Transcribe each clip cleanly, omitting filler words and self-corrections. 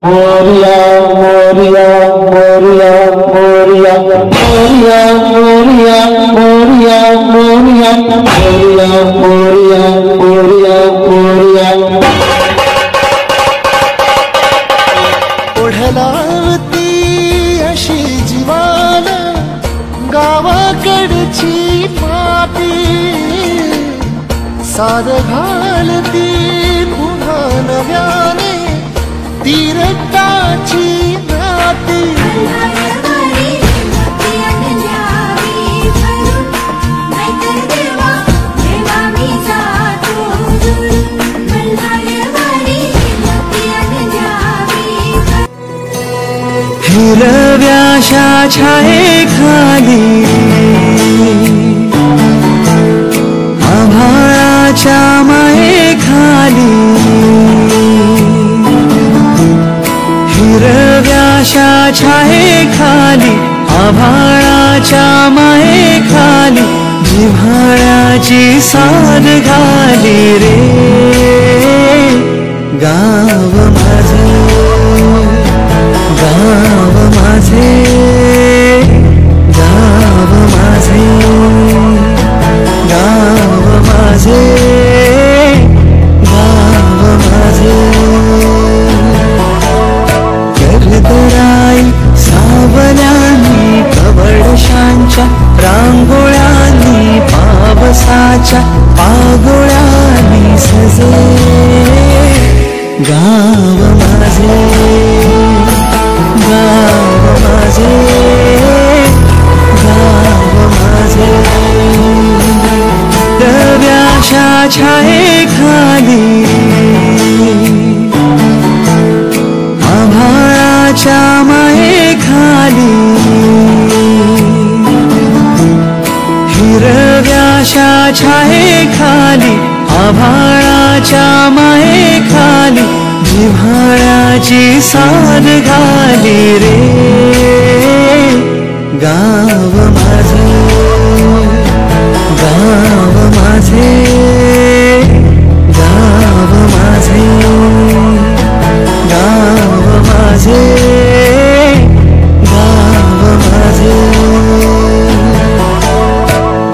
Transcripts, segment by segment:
मोरिया मोरिया मोरिया मोरिया मोरिया मोरिया मोरिया मोरिया मोरिया मोरिया मोरिया मोरिया ओढलाती अशी जीवान गावाकडची माती साद घालती पुन्हा नव्याने ती रक्ताची नाती हिरव्याशा छायेखाली आभाळाच्या मायेखाली हिरव्याशा छायेखाली आभाळाच्या मायेखाली जिव्हाळ्याची साद घाली रे गाव माझे गाव माझे गाव माझे गाव माझे गाव माझे गर्दराई सावल्यांनी कवडशांच्या रांगोळ्यांनी पावसाच्या पागोळ्यांनी सजे गाव माझे गाव माझे गाव माझे रव्याशा छायेखाली आभाळाच्या मायेखाली हिरव्याशा छायेखाली आभाळाच्या मायेखाली जिव्हाळ्याची साद घाली रे गाव माझे गाव माझे गाव माझे गाव माझे गाव माझे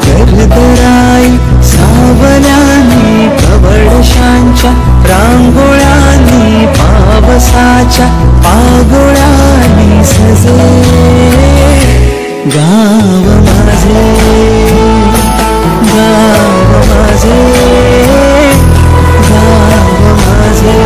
गर्दराई सावल्यांनी कवडशांच्या रांगोळ्यांनी पावसाच्या पागोळ्यांनी सजे गाव माझे गाव माझे गाव माझे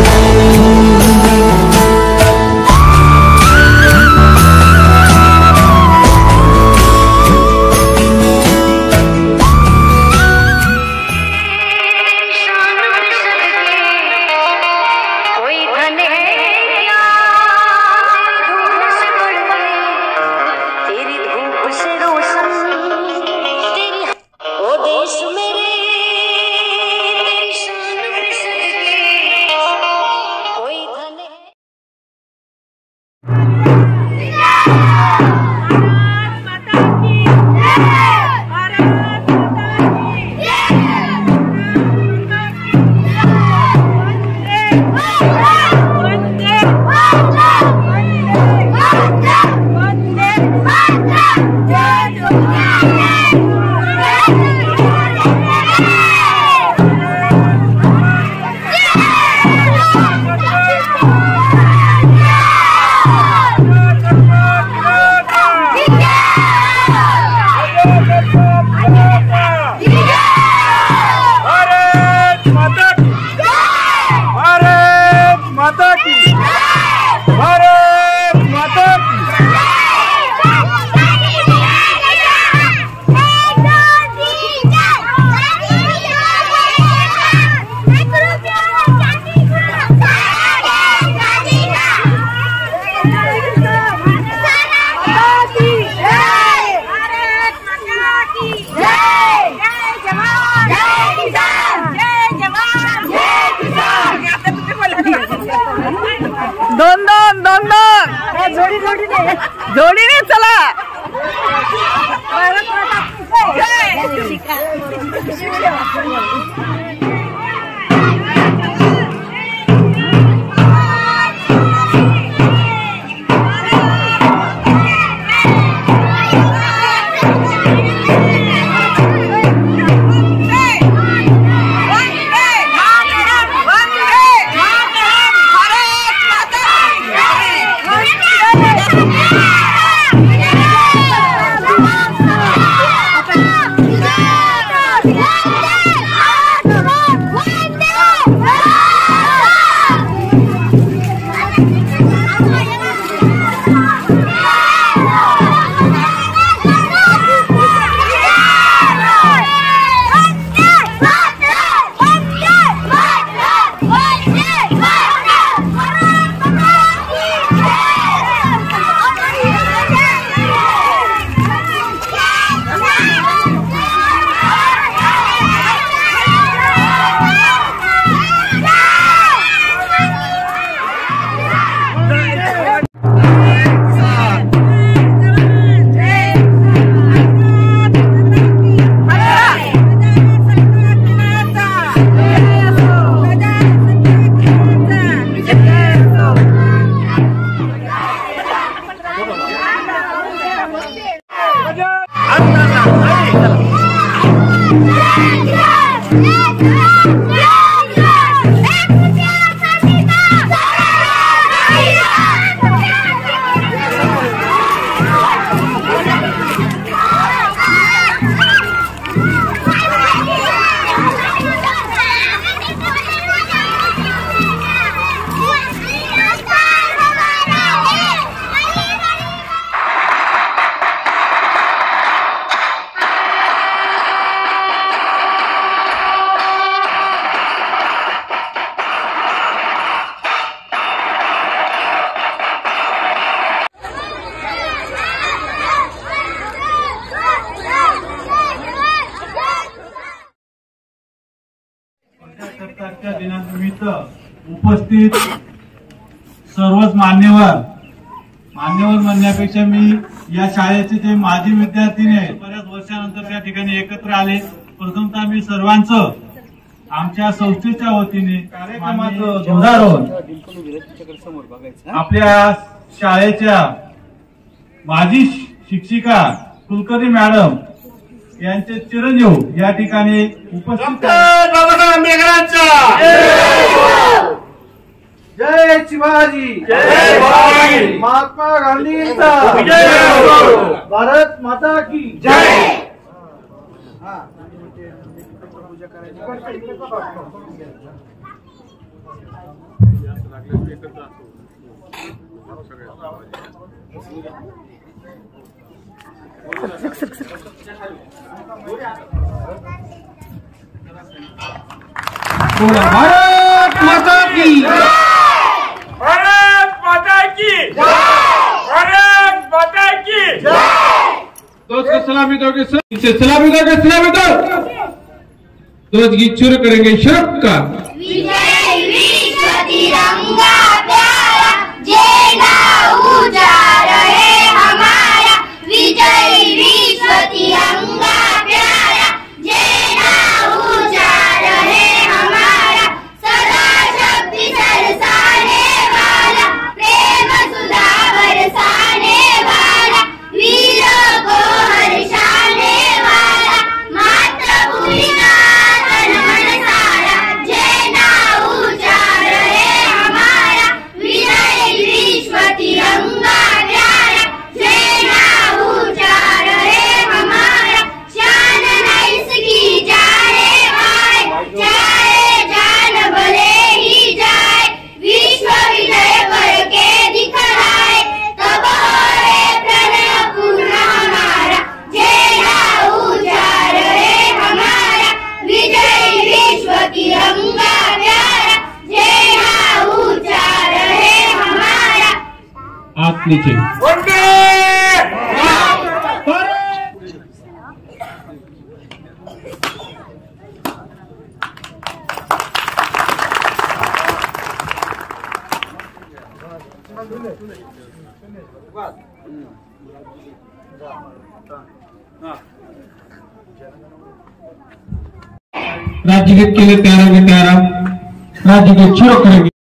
जोडीने चला। उपस्थित सर्वच मान्यवर म्हणण्यापेक्षा मी या शाळेचे जे माजी विद्यार्थी आहेत बऱ्याच वर्षानंतर त्या ठिकाणी एकत्र आले। प्रथमतः मी सर्वांचं आमच्या संस्थेच्या वतीने कार्यक्रमाचं ध्वजारोहण आपल्या शाळेच्या माजी शिक्षिका कुलकर्णी मॅडम यांचे चिरंजीव या ठिकाणी उपस्थित जय शिवाजी, जय महात्मा गांधींचा भारत माता की जय। भारत माता की भारत माता की भारत माता की सलामी दोगे सलामी दो दोस्त गीत शुरू करेंगे। शुरू का विजय विश्व तिरंगा प्यारा झंडा ऊंचा रहे हमारा। विजय विश्व तिरंगा प्यारा झंडा ऊंचा रहे हमारा। सदा शक्ति बरसाने वाला प्रेम सुधा बरसाने वाला वीरों को हर्षाने वाला मातृभूमि का तन मन सारा झंडा ऊंचा रहे हमारा। विजय विश्व तिरंगा प्यारा झंडा ऊंचा रहे हमारा। शान है इसकी जाने वाले चाहे जान भले ही जाए विश्व विजय करके दिखलाए तब होए प्रणय पूर्ण हमारा। झंडा ऊंचा रहे हमारा। विजय विश्व तिरंगा प्यारा झंडा ऊंचा रहे हमारा। हाथ नीचे। वंदे राज्य गीत के लिए तैयार होंगे। तैयार राज्य गीत शुरू करेंगे।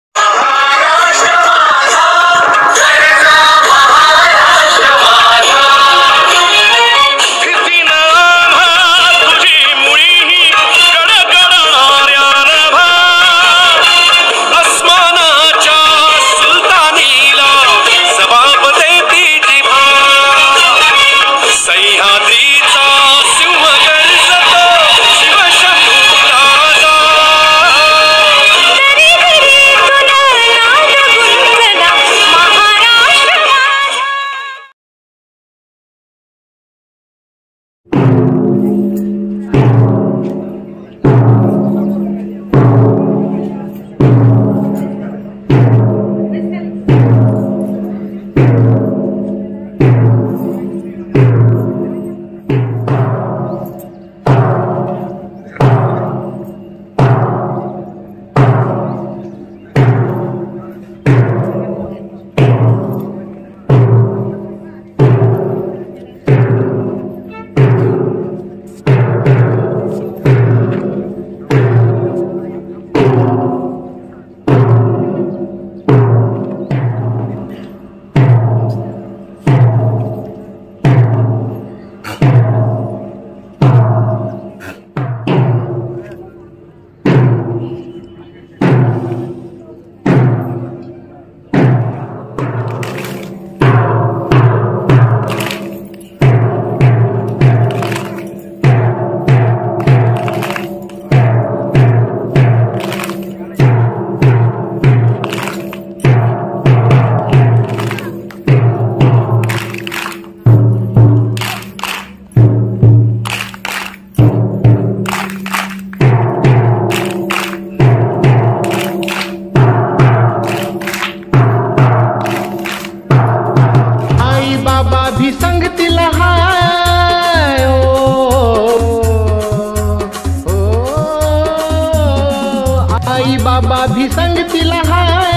आई बाबा भी संगतीला हाय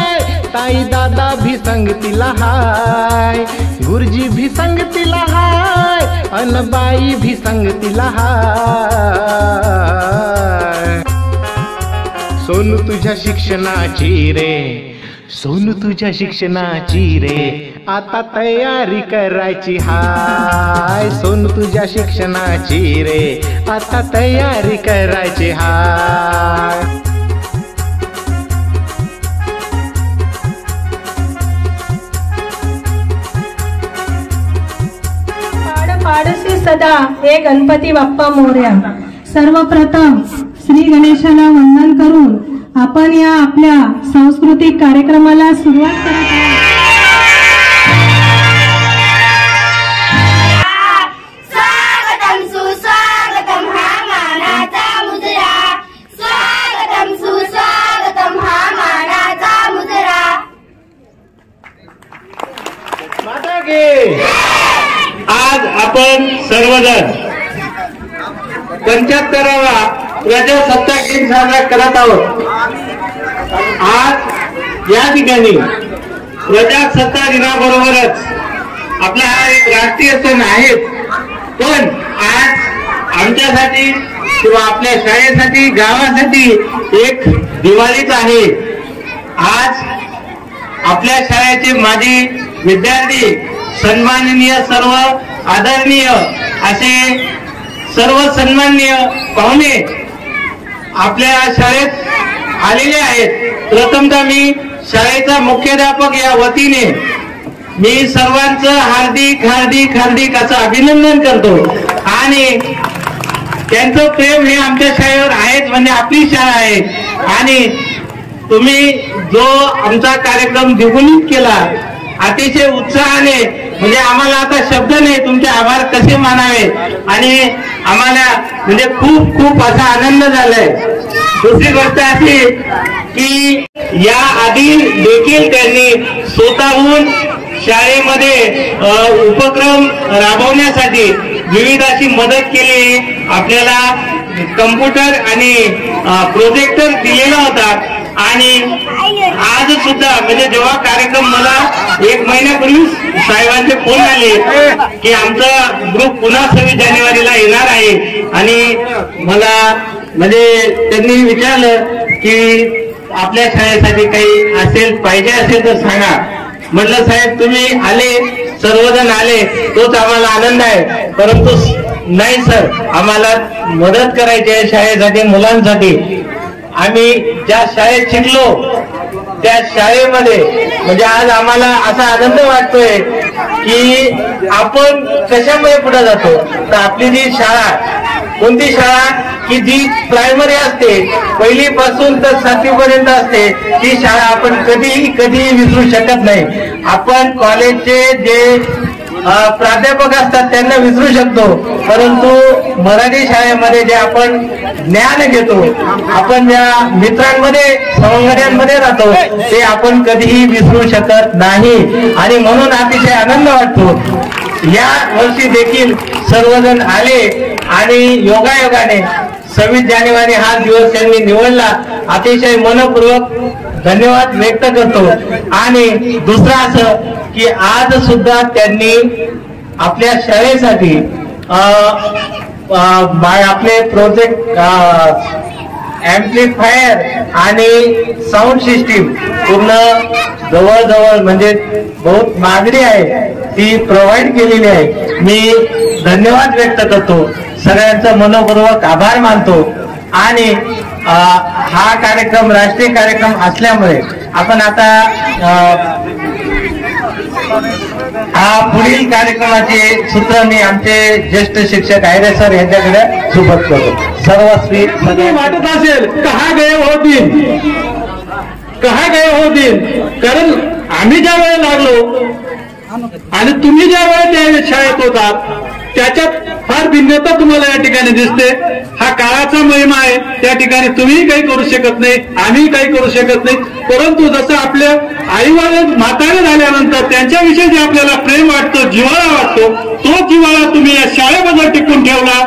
भी संगतीला हाय, गुरुजी भी संगतीला हाय, अन बाई भी संगतीला हाय. सोनू तुझ्या शिक्षणाची रे, सोनू तुझ्या शिक्षणाची रे, आता तयारी करायची हाय. सोनू तुझ्या शिक्षणाची रे, आता तयारी करायची हाय. पाडसी सदा हे गणपती बाप्पा मोरया. सर्वप्रथम श्री गणेशाला वंदन करून आपण या आपल्या सांस्कृतिक कार्यक्रमाला सुरुवात करत आहोत. स्वागतम सुस्वागतम हा मानाचा मुजरा, स्वागतम सुस्वागतम हा मानाचा मुजरा. माता की आज आपण सर्वजण 75वा प्रजासत्ताक दिन साजरा करत आहोत. आज या ठिकाणी प्रजासत्ताक दिनाबरोबरच आपला हा एक राष्ट्रीय सण आहे, पण आज आमच्यासाठी किंवा आपल्या शाळेसाठी, गावासाठी एक दिवाळीच आहे. आज आपल्या शाळेचे माजी विद्यार्थी, सन्माननीय, सर्व आदरणीय असे सर्व सन्माननीय पाहुणे आपल्या शाळेत आलेले आहेत. प्रथमतः मी शाळेचा मुख्याध्यापक या वतीने मी सर्वांचं हार्दिक हार्दिक हार्दिक असं अभिनंदन करतो. आणि त्यांचं प्रेम हे आमच्या शाळेवर आहेच, म्हणजे आपली शाळा आहे. आणि तुम्ही जो आमचा कार्यक्रम द्विगुणित केला अतिशय उत्साहाने, म्हणजे आम्हाला आता शब्द नाही तुमचे आभार कसे मानावे. आणि आम्हाला म्हणजे खूप खूप असा आनंद झालाय. दुसरी गोष्ट अशी की या आधी देखील त्यांनी स्वतःहून शाळेमध्ये उपक्रम राबवण्यासाठी विविध अशी मदत केली. आपल्याला कम्प्युटर आणि प्रोजेक्टर दिलेला होता. आणि आज सुद्धा म्हणजे जेव्हा कार्यक्रम मला 1 महिन्यापूर्वी साहेबांचे फोन आले की आमचा ग्रुप पुन्हा 26 जानेवारीला येणार आहे. आणि मला म्हणजे त्यांनी विचारलं की आपल्या शाळेसाठी काही असेल पाहिजे असेल तर सांगा. म्हटलं साहेब तुम्ही आले, सर्वजण आले तोच आम्हाला आनंद आहे, परंतु नाही सर आम्हाला मदत करायची आहे शाळेसाठी, मुलांसाठी. आम्ही ज्या शाळेत शिकलो त्या शाळेमध्ये म्हणजे आज आम्हाला असा आनंद वाटतोय की आपण कशामुळे पुढे जातो. तर आपली जी शाळा, कोणती शाळा की जी प्रायमरी असते, 1ली पासून तर 7वी पर्यंत असते, ती शाळा आपण कधीही विसरू शकत नाही. आपण कॉलेजचे जे प्राध्यापक असतात त्यांना विसरू शकतो, परंतु मराठी शाळेमध्ये जे आपण ज्ञान घेतो, आपण ज्या मित्रांमध्ये सवंगड्यांमध्ये राहतो ते आपण कधीही विसरू शकत नाही. आणि म्हणून अतिशय आनंद वाटतो. या वर्षी देखील सर्वजण आले आणि योगायोगाने 26 जानेवारी हा दिवस त्यांनी निवडला. अतिशय मनपूर्वक धन्यवाद व्यक्त करतो. आणि दुसरं असं की आज सुद्धा त्यांनी आपल्या शाळेसाठी आपले प्रोजेक्ट ऍम्प्लिफायर आणि साऊंड सिस्टीम पूर्ण जवळजवळ म्हणजे बहुत मागणी आहे ती प्रोव्हाइड केलेली आहे. मी धन्यवाद व्यक्त करतो, सगळ्यांचा मनपूर्वक आभार मानतो. आणि हा कार्यक्रम राष्ट्रीय कार्यक्रम असल्यामुळे आपण आता हा पुढील कार्यक्रमाचे सूत्र मी आमचे ज्येष्ठ शिक्षक आयरे सर यांच्याकडे सुपत करतो. सर्वस्वी वाटत असेल कहा गए हो दिन, कहा गए हो दिन. कारण आम्ही ज्या वेळेला लागलो आणि तुम्ही ज्या वेळेला शाळेत होतात त्याच्यात फार भिन्नता तुम्हाला या ठिकाणी दिसते. हा काळाचा महिमा आहे. त्या ठिकाणी तुम्ही काही करू शकत नाही, आम्ही काही करू शकत नाही. परंतु जसं आपल्या आईवडील म्हातारे झाल्यानंतर त्यांच्याविषयी जे आपल्याला प्रेम वाटतो, जिव्हाळा वाटतो, तो जिव्हाळा तुम्ही या शाळेबद्दल टिकून ठेवला,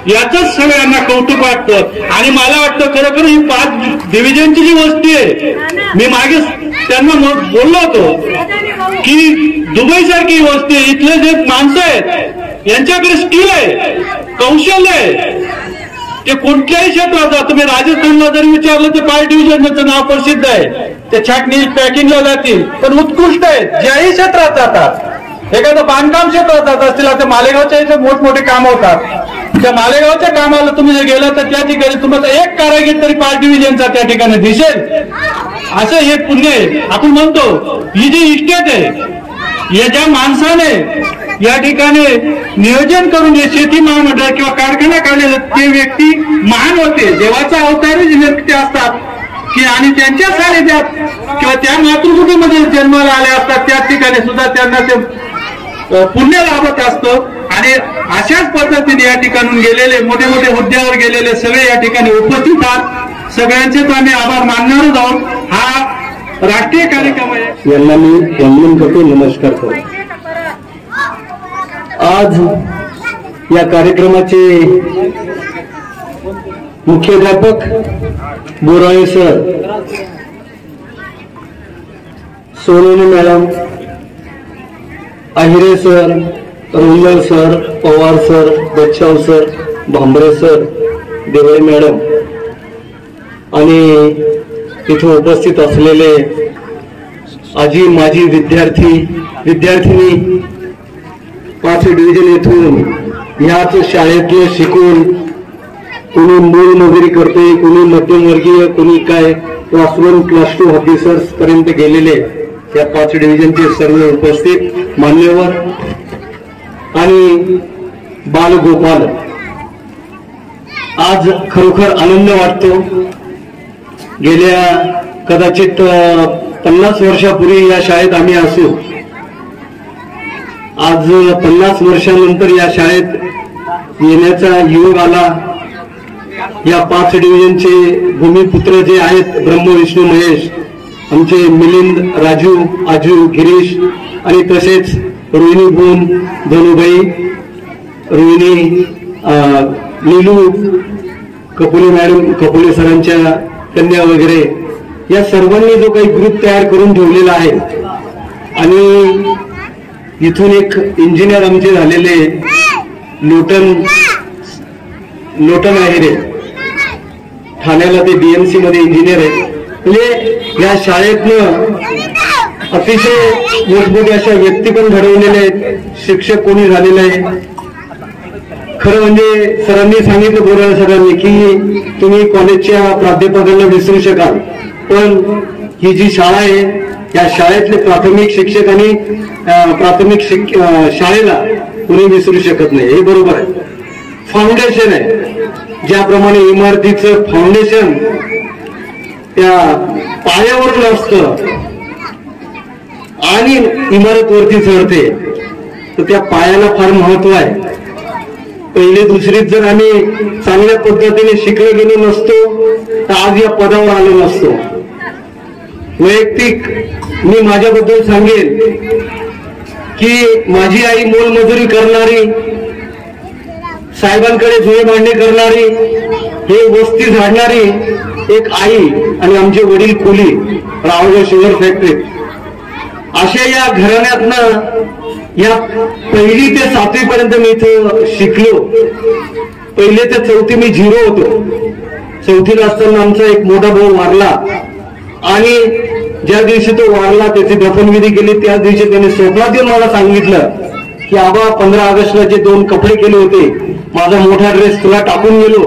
याचंच सगळ्यांना कौतुक वाटतं. आणि मला वाटतं खरोखर ही 5 डिव्हिजनची जी वस्ती आहे, मी मागे त्यांना बोललो होतो की दुबई सारखी वस्ती, इथले जे माणसं आहेत यांच्याकडे स्किल आहे, कौशल्य आहे, ते कोणत्याही क्षेत्रात जा. तुम्ही राजस्थानला जरी विचारलं तर 5 डिव्हिजनचं नाव प्रसिद्ध आहे, ते छाटणी पॅकिंगला जातील पण उत्कृष्ट आहेत. ज्याही क्षेत्रात जातात, एखादं बांधकाम क्षेत्रात जात असतील, आता मालेगावच्या इथे मोठमोठे काम होतात, त्या मालेगावच्या कामाला तुम्ही जर गेला तर त्या ठिकाणी तुम्हाला एक कारागीर तरी 5 डिव्हिजनचा त्या ठिकाणी दिसेल. असं हे पुण्य आहे. आपण म्हणतो ही जी इस्टेट आहे, या ज्या माणसाने या ठिकाणी नियोजन करून जे शेती महामंडळ किंवा कारखाना काढलेला, ते व्यक्ती महान होते, देवाचा अवतारी व्यक्ती असतात की, आणि त्यांच्या सानिध्यात किंवा त्या मातृभूमीमध्ये जन्माला आले असतात, त्या ठिकाणी सुद्धा त्यांना ते पुण्य लाभत असतं. आणि अशाच पद्धतीने या ठिकाणून गेलेले मोठे मोठे हुद्द्यावर गेलेले सगळे या ठिकाणी उपस्थित आहात. सगळ्यांचेच आम्ही आभार मानणारच आहोत. हा राष्ट्रीय कार्यक्रम आहे, यांना मी वंदन करतो, नमस्कार करतो. आज या कार्यक्रमाचे मुख्याध्यापक Borale sir, Sonawane madam, Ahire sir, Rungal sir, Pawar sir, Bachchav sir, Bhambare sir, Deole madam आणि तिथे उपस्थित असलेले आजी माजी विद्यार्थिनी 5 डिव्हिजन येथून याच शाळेतले शिकून कोणी मूळ नोकरी करते, कोणी मध्यमवर्गीय, कोणी काय क्लास 1 क्लास 2 ऑफिसर्स पर्यंत गेलेले या 5 डिव्हिजनचे सर्व उपस्थित मान्यवर आणि बालगोपाल, आज खरोखर आनंद वाटतो. गेल्या कदाचित 50 वर्षापूर्वी या शाळेत आम्ही असू, आज 50 वर्षानंतर या शाळेत येण्याचा योग आला. या 5 डिव्हिजनचे भूमिपुत्र जे आहेत, ब्रह्म विष्णू महेश, आमचे मिलिंद, राजू, आजू, गिरीश आणि तसेच रोहिणी बोन, धनुबाई, रोहिणी, नीलू, कपोले मॅडम, कपोले सरांच्या कन्या वगैरे, या सर्वांनी जो काही ग्रुप तयार करून ठेवलेला आहे. आणि इथून एक इंजिनियर आमचे झालेले लोटन आहे रे, ठाण्याला ते बीएमसी मध्ये इंजिनियर आहे. म्हणजे या शाळेतनं अतिशय मोठमोठे अशा व्यक्ती पण घडवलेले आहेत, शिक्षक कोणी झालेले आहे. खरं म्हणजे सरांनी सांगितलं, बोराळे सरांनी, की तुम्ही कॉलेजच्या प्राध्यापकांना विसरू शकाल, पण ही जी शाळा आहे या शाळेतले प्राथमिक शिक्षक आणि प्राथमिक शाळेला कोणी विसरू शकत नाही. हे बरोबर आहे. फाउंडेशन आहे, ज्याप्रमाणे इमारतीचं फाउंडेशन त्या पायावरून असतं आणि इमारत वरती चढते, तर त्या पायाला फार महत्व आहे. पहिले दुसरीत जर आम्ही चांगल्या पद्धतीने शिकले गेलो नसतो तर आज या पदावर आलो नसतो. वैयक्तिक मी माझ्याबद्दल सांगेन की माझी आई मोलमजुरी करणारी, साहेबांकडे जुळे भांडे करणारी, हे वस्ती झाडणारी एक आई आणि आमचे वडील कोली, रावळ शुगर फॅक्टरी, अशा या घराण्यातनं या 1ली ते 7वी पर्यंत मी इथं शिकलो. 1ली ते 4थी मी 0 होतो. 4थीला असताना आमचा एक मोठा भाऊ वारला आणि ज्या दिवशी तो वारला त्याची दफनविधी केली, त्याच दिवशी त्याने स्वप्नात येऊन मला सांगितलं की आबा 15 ऑगस्टला जे 2 कपडे केले होते, माझा मोठा ड्रेस तुला टाकून गेलो,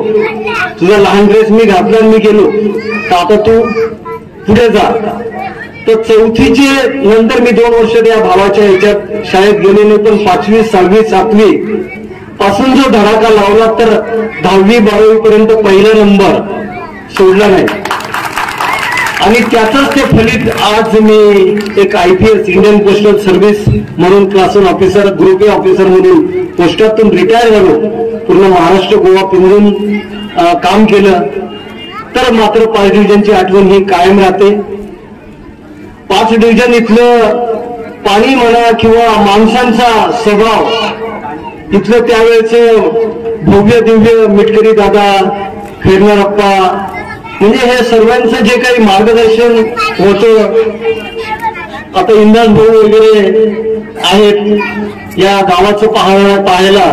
तुझा लहान ड्रेस मी घातला मी गेलो, तर आता तू पुढे जा. तर 4थीचे नंतर मी 2 वर्ष त्या भावाच्या ह्याच्यात शाळेत गेले नाही, पण 5वी 6वी 7वी पासून जो धडाका लावला तर 10वी 12वी पर्यंत पहिला नंबर सोडला नाही. आणि त्याचंच ते फलित आज मी एक IPS इंडियन पोस्टल सर्व्हिस म्हणून class 1 officer, group A officer म्हणून पोस्टातून रिटायर झालो. पूर्ण महाराष्ट्र गोवा फिरून काम केलं. तर मात्र 5 डिव्हिजनची आठवण ही कायम राहते. 5 डिव्हिजन इथलं पाणी म्हणा किंवा माणसांचा स्वभाव, इथलं त्यावेळेचं भव्य दिव्य मिटकरी दादा, खैरनारप्पा, म्हणजे हे सर्वांचं जे काही मार्गदर्शन होतं, आता इंदास भाऊ वगैरे आहेत या गावाचं पाहायला,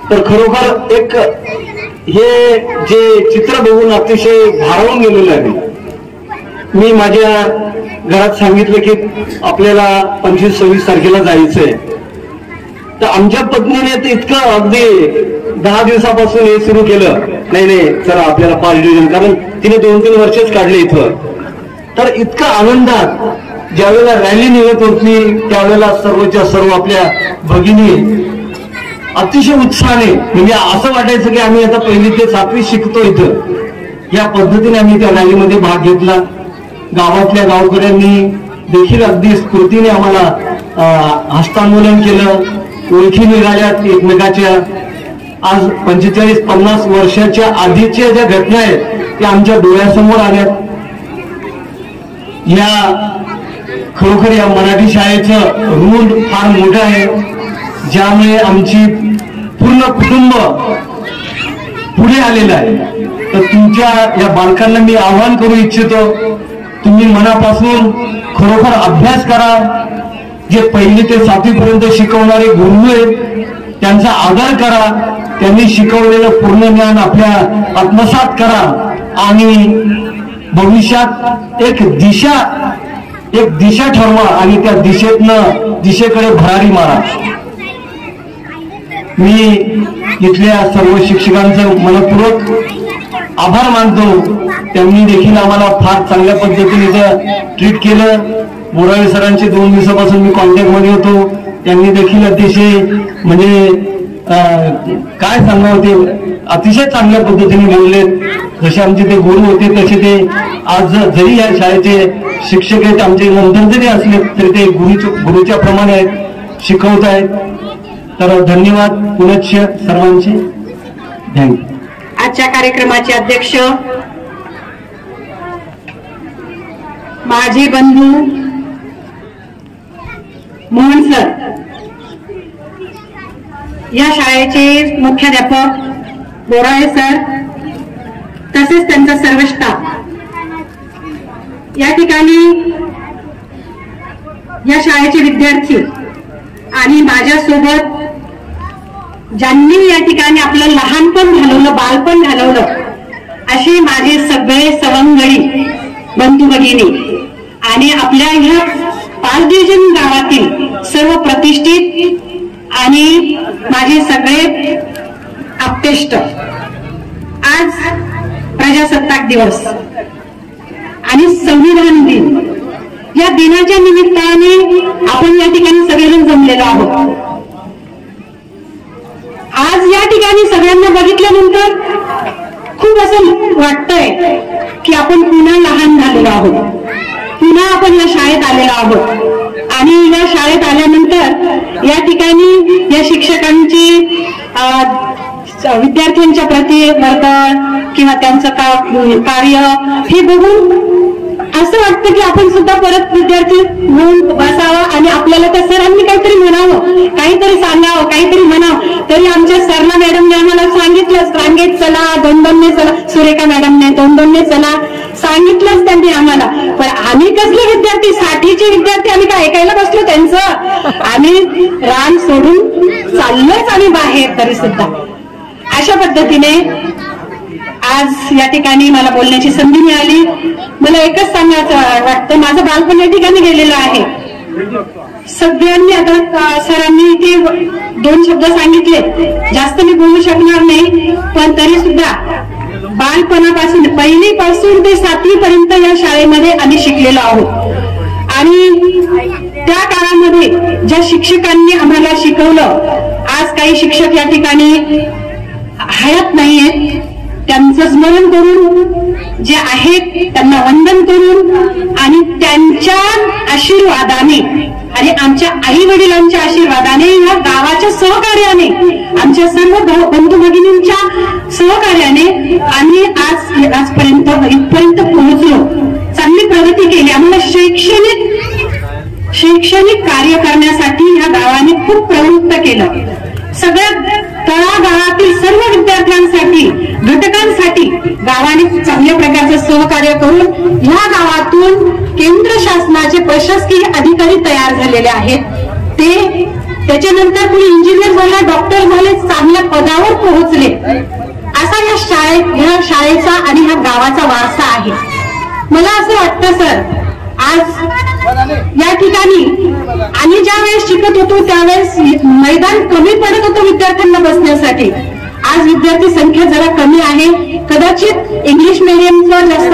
तर खरोखर एक हे जे चित्र बघून अतिशय भारावून गेलेलं आहे. मी माझ्या घरात सांगितलं की आपल्याला 25-26 तारखेला जायचंय, तर आमच्या पत्नीने तर इतकं अगदी 10 दिवसापासून हे सुरू केलं, नाही चला आपल्याला 5 डिव्हिजन, कारण तिने 2-3 वर्षच काढले इथं. तर इतका आनंदात ज्यावेळेला रॅली निघत होती त्यावेळेला सर्वच्या सर्व आपल्या भगिनी अतिशय उत्साहाने, म्हणजे असं वाटायचं की आम्ही आता 1ली ते 7वी शिकतो इथं. या पद्धतीने आम्ही त्या रॅलीमध्ये भाग घेतला. गावातल्या गावकऱ्यांनी देखील अगदी स्फूर्तीने आम्हाला हस्तांदोलन केलं, ओळखी निघाल्यात एकमेकाच्या. आज 45-50 वर्षाच्या आधीच्या ज्या घटना आहेत त्या आमच्या डोळ्यासमोर आल्यात. या खरोखर या मराठी शाळेचं ऋण फार मोठं आहे, ज्यामुळे आमची पूर्ण कुटुंब पुढे आलेलं आहे. तर तुमच्या या बालकांना मी आवाहन करू इच्छितो, तुम्ही मनापासून खरोखर अभ्यास करा. जे 1ली ते 7वी पर्यंत शिकवणारे गुरु आहेत त्यांचा आदर करा. त्यांनी शिकवलेलं पूर्ण ज्ञान आपल्या आत्मसात करा आणि भविष्यात एक दिशा ठरवा आणि त्या दिशेकडे भरारी मारा. मी इथल्या सर्व शिक्षकांचं मनपूर्वक आभार मानतो. त्यांनी देखील आम्हाला फार चांगल्या पद्धतीने ट्रीट केलं. बोराळे सरांची 2 दिवसापासून मी कॉन्टॅक्ट मध्ये होतो. त्यांनी देखील अतिशय म्हणजे काय सांगावं, ते अतिशय चांगल्या पद्धतीने बोललेत. जसे आमचे ते गुरु होते तसे ते आज जरी या शाळेचे शिक्षक आहेत आमचे, नंतर जरी असले तरी ते गुरुच्या प्रमाणे आहेत, शिकवत आहेत. तर धन्यवाद पुनश्च सर्वांचे. थँक्यू. आजच्या कार्यक्रमाचे अध्यक्ष माझे बंधू मोहन सर, या शाळेचे मुख्याध्यापक बोराळे सर, तसेच त्यांचा सर्व स्टाफ. या ठिकाणी या शाळेचे विद्यार्थी आणि माझ्यासोबत ज्यांनी या ठिकाणी आपलं लहानपण घालवलं, बालपण घालवलं, असे माझे सगळे सवंगडी बंधू भगिनी आणि आपल्या ह्या 5 डिव्हिजन गावातील सर्व प्रतिष्ठित आणि माझे सगळे आप्तेष्ट. आज प्रजासत्ताक दिवस आणि संविधान दिन, या दिनाच्या निमित्ताने आपण या ठिकाणी सगळेजण जमलेलो आहोत. आज या ठिकाणी सगळ्यांना बघितल्यानंतर खूप असं वाटतंय की आपण पुन्हा लहान झालेलो आहोत, पुन्हा आपण या शाळेत आलेलो आहोत. आणि या शाळेत आल्यानंतर या ठिकाणी या शिक्षकांची विद्यार्थ्यांच्या प्रति वर्तन किंवा त्यांचं कार्य हे बघून असं वाटतं की आपण सुद्धा परत विद्यार्थी होऊन बसावं आणि आपल्याला त्या सरांनी काहीतरी म्हणावं, काहीतरी सांगावं, काहीतरी म्हणावं. तरी आमच्या सरला मॅडमने आम्हाला सांगितलं, रांगेत चला, 2-2ने चला. सुरेखा मॅडमने 2-2ने चला सांगितलंच त्यांनी आम्हाला. पण आम्ही कसले विद्यार्थी, 60चे विद्यार्थी, आम्ही काय ऐकायला बसलो त्यांचं? आम्ही रांग सोडून चाललोच आम्ही बाहेर. तरी सुद्धा अशा पद्धतीने आज या ठिकाणी मला बोलण्याची संधी मिळाली. मला एकच सांगायचं वाटतं, माझं बालपण या ठिकाणी गेलेलं आहे. सगळ्यांनी आता सरांनी इथे 2 शब्द सांगितले, जास्त मी बोलू शकणार नाही, पण तरी सुद्धा बालपणापासून 1ली पासून ते 7वी पर्यंत या शाळेमध्ये आम्ही शिकलेलो आहोत. आणि त्या काळामध्ये ज्या शिक्षकांनी आम्हाला शिकवलं, आज काही शिक्षक या ठिकाणी हयात नाहीयेत. त्यांचं स्मरण करून, जे आहेत त्यांना वंदन करून आणि त्यांच्या आशीर्वादाने आणि आमच्या आई वडिलांच्या आशीर्वादाने, या गावाच्या सहकार्याने, आमच्या सर्व बंधू भगिनींच्या सहकार्याने आम्ही आजपर्यंत इथपर्यंत पोहोचलो. चांगली प्रगती केली. आम्हाला शैक्षणिक कार्य करण्यासाठी या गावाने खूप प्रवृत्त केलं. सगळ्या तळागाळातील सर्व विद्यार्थ्यांसाठी, घटकांसाठी गावाने चांगल्या प्रकारचं सहकार्य करून ह्या गावातून केंद्र शासनाचे प्रशासकीय अधिकारी तयार झालेले आहेत. ते त्याच्यानंतर कुणी इंजिनियर झाला, डॉक्टर झाले, चांगल्या पदावर पोहोचले. असा ह्या शाळेचा आणि ह्या गावाचा वारसा आहे. मला असं वाटतं सर, आज या ठिकाणी आम्ही ज्या वेळेस शिकत होतो त्यावेळेस मैदान कमी पडत होतं विद्यार्थ्यांना बसण्यासाठी. आज विद्यार्थी संख्या जरा कमी आहे. कदाचित इंग्लिश मीडियमचं जास्त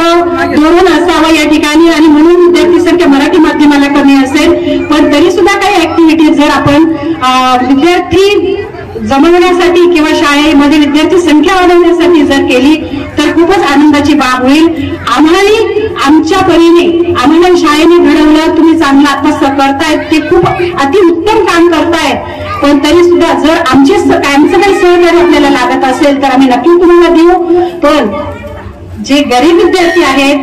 धोरण असावं या ठिकाणी आणि म्हणून विद्यार्थी संख्या मराठी माध्यमाला कमी असेल. पण तरी सुद्धा काही ऍक्टिव्हिटीज जर आपण विद्यार्थी जमवण्यासाठी किंवा शाळेमध्ये विद्यार्थी संख्या वाढवण्यासाठी जर केली तर खूपच आनंदाची बाब होईल. आमच्या परीने आम्हाला शाळेने घडवलं. तुम्ही चांगलं आता करतायत, ते खूप अतिउत्तम काम करतायत. पण तरी सुद्धा जर आमचं काही सहकार्य आपल्याला लागत असेल तर आम्ही नक्की तुम्हाला देऊ. पण जे गरीब विद्यार्थी आहेत,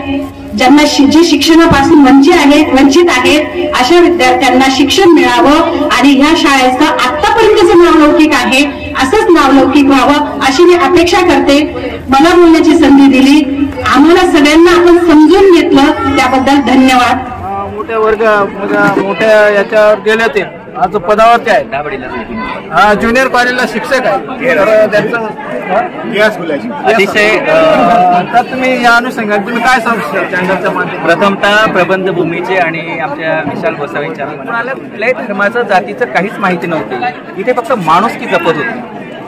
ज्यांना जे शिक्षणापासून वंचित आहेत अशा विद्यार्थ्यांना शिक्षण मिळावं आणि ह्या शाळेचं आतापर्यंतचं नावलौकिक आहे असंच नावलौकिक व्हावं अशी मी अपेक्षा करते. मला बोलण्याची संधी दिली, आम्हाला सगळ्यांना आपण समजून घेतलं त्याबद्दल धन्यवाद. मोठ्या याच्यावर गेले ते आज पदावरती आहे. ज्युनियर कॉलेजला शिक्षक आहे. अतिशय तर तुम्ही या अनुषंगाने तुम्ही काय सांगू चॅनलच्या माध्यमातून? प्रथमतः प्रबंधभूमीचे आणि आमच्या विशाल गोसावींच्या कुणाला कुठल्याही धर्माचं जातीचं काहीच माहिती नव्हती. इथे फक्त माणुसकी जपत होती.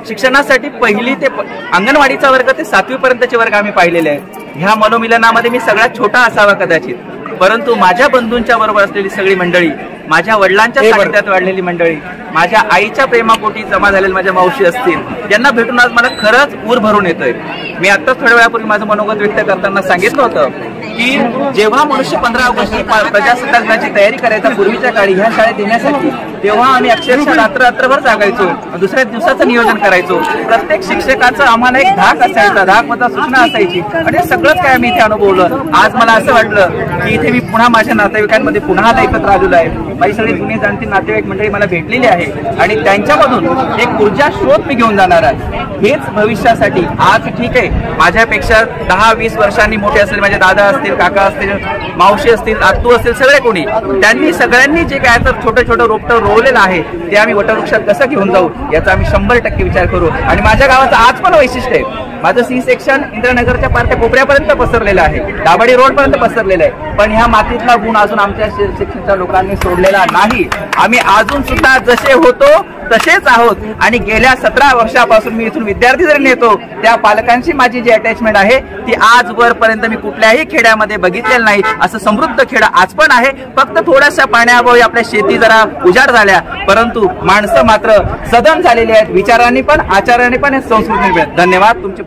शिक्षणासाठी पहिली ते अंगणवाडीचा वर्ग ते 7वी पर्यंतचे वर्ग आम्ही पाहिलेले आहेत. ह्या मनोमिलनामध्ये मी सगळ्यात छोटा असावा कदाचित, परंतु माझ्या बंधूंच्या बरोबर असलेली सगळी मंडळी, माझ्या वडिलांच्या साहित्यात वाढलेली मंडळी, माझ्या आईच्या प्रेमापोटी जमा झालेल्या माझ्या मावशी असतील, ज्यांना भेटून आज मला खरंच ऊर भरून येतोय. मी आत्ताच थोड्या वेळापूर्वी माझं मनोगत व्यक्त करताना सांगितलं होतं की जेव्हा मनुष्य 15 ऑगस्ट प्रजासत्ताक दिनाची तयारी करायचा पूर्वीच्या काळी ह्या शाळेत येण्यासाठी, तेव्हा आम्ही अक्षरशः रात्रभर जागायचो, दुसऱ्या दिवसाचं नियोजन करायचो. प्रत्येक शिक्षकाचं आम्हाला एक धाक असायचा, धाकमधला सूचना असायची आणि सगळंच काय आम्ही इथे अनुभवलं. आज मला असं वाटलं की इथे मी पुन्हा माझ्या नातेवाईकांमध्ये पुन्हा एकत्र आलेलो आहे. माझी सगळी जुनी जाणती नातेवाईक मंडळी मला भेटलेली आहे आणि त्यांच्यामधून एक ऊर्जा स्रोत मी घेऊन जाणार आहे. हेच भविष्यासाठी आज ठीक आहे, माझ्यापेक्षा 10-20 वर्षांनी मोठे असलेले माझे दादा असतील, काका असतील, मावशी असतील, आत्तू असतील, सगळे कोणी, त्यांनी सगळ्यांनी जे काय तर छोटं छोटं रोपटं रोवलेलं आहे ते आम्ही वटवृक्षात कसं घेऊन जाऊ याचा आम्ही 100% विचार करू. आणि माझ्या गावाचं आज पण वैशिष्ट्य आहे, माझं C सेक्शन इंद्रनगरच्या पार्ट्या कोपऱ्यापर्यंत पसरलेलं आहे, दाभाडी रोड पर्यंत पसरलेलं आहे. पण ह्या मातीतला गुण अजून आमच्या शिक्षणाच्या लोकांनी सोडलेला नाही. आम्ही अजून सुद्धा जसे होतो तसेच आहोत आणि गेल्या 17 वर्षापासून मी इथून विद्यार्थी जरी नेतो त्या पालकांची माझी जी अटॅचमेंट आहे ती आजवरपर्यंत मी कुठल्याही खेड्यामध्ये बघितलेलं नाही. असं समृद्ध खेडा आज पण आहे. फक्त थोड्याशा पाण्याअभावी आपल्या शेती जरा उजाड झाल्या, परंतु माणसं मात्र सदन झालेली आहेत, विचारांनी पण आचारांनी पण संस्कृती पण. धन्यवाद तुमचे.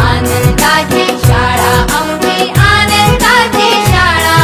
आनंदाची शाळा, आमची आनंदाची शाळा.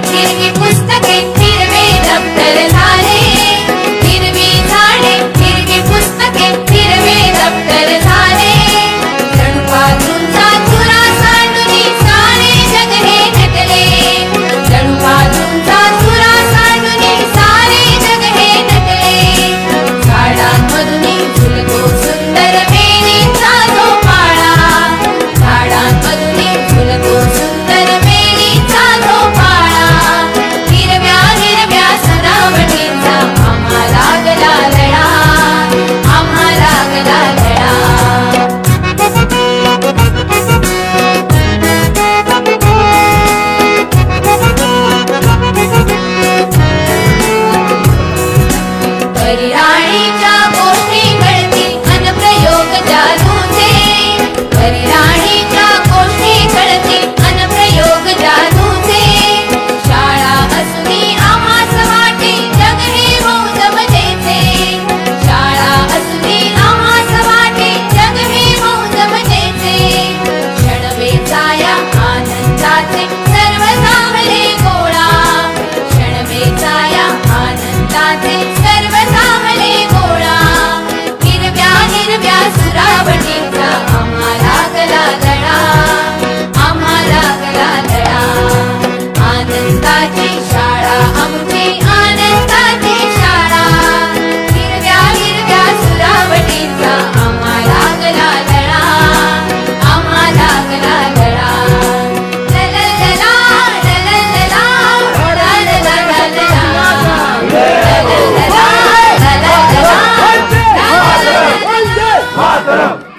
हिरवी पुस्तके हिरवे दप्तर झाले, हिरवी झाडे हिरवी पुस्तके हिरवे दप्तर झाले. जणू बाजूंचा चुरा सांडूनी सारे जग हे नटले, जणू बाजूंचा चुरा सांडूनी सारे जग हे नटले. झाडांमधून झुलतो सुंदर वेलीचा झोपाळा, झाडांमधून झुलतो सुंदर वेलीचा झोपाळा. हिरव्या हिरव्या सजावटीचा आम्हा लागला लळा, आम्हा लागला लळा. परिराणीच्या गोष्टी कळतील अनप्रयोग जादूचे, परिराणीच्या गोष्टी कळतील अनप्रयोग जादूचे. शाळा असुनी आम्हास वाटे जग हे मौज मजेचे, शाळा असुनी आम्हास वाटे जग हे मौज मजेचे. क्षणवेचाया आनंदाचे सर्व सामले गोळा, क्षणवेचाया आनंदाचे सर्व सामले गोळा. हिरव्या हिरव्या सुरावटीचा आम्हा लागला लळा, आम्हा लागला लळा. आनंदाची शाळा आमची आनंदाची शाळा, हिरव्या हिरव्या सुरावटीचा आम्हा लागला लळा, आम्हा लागला लळा. लललला लललला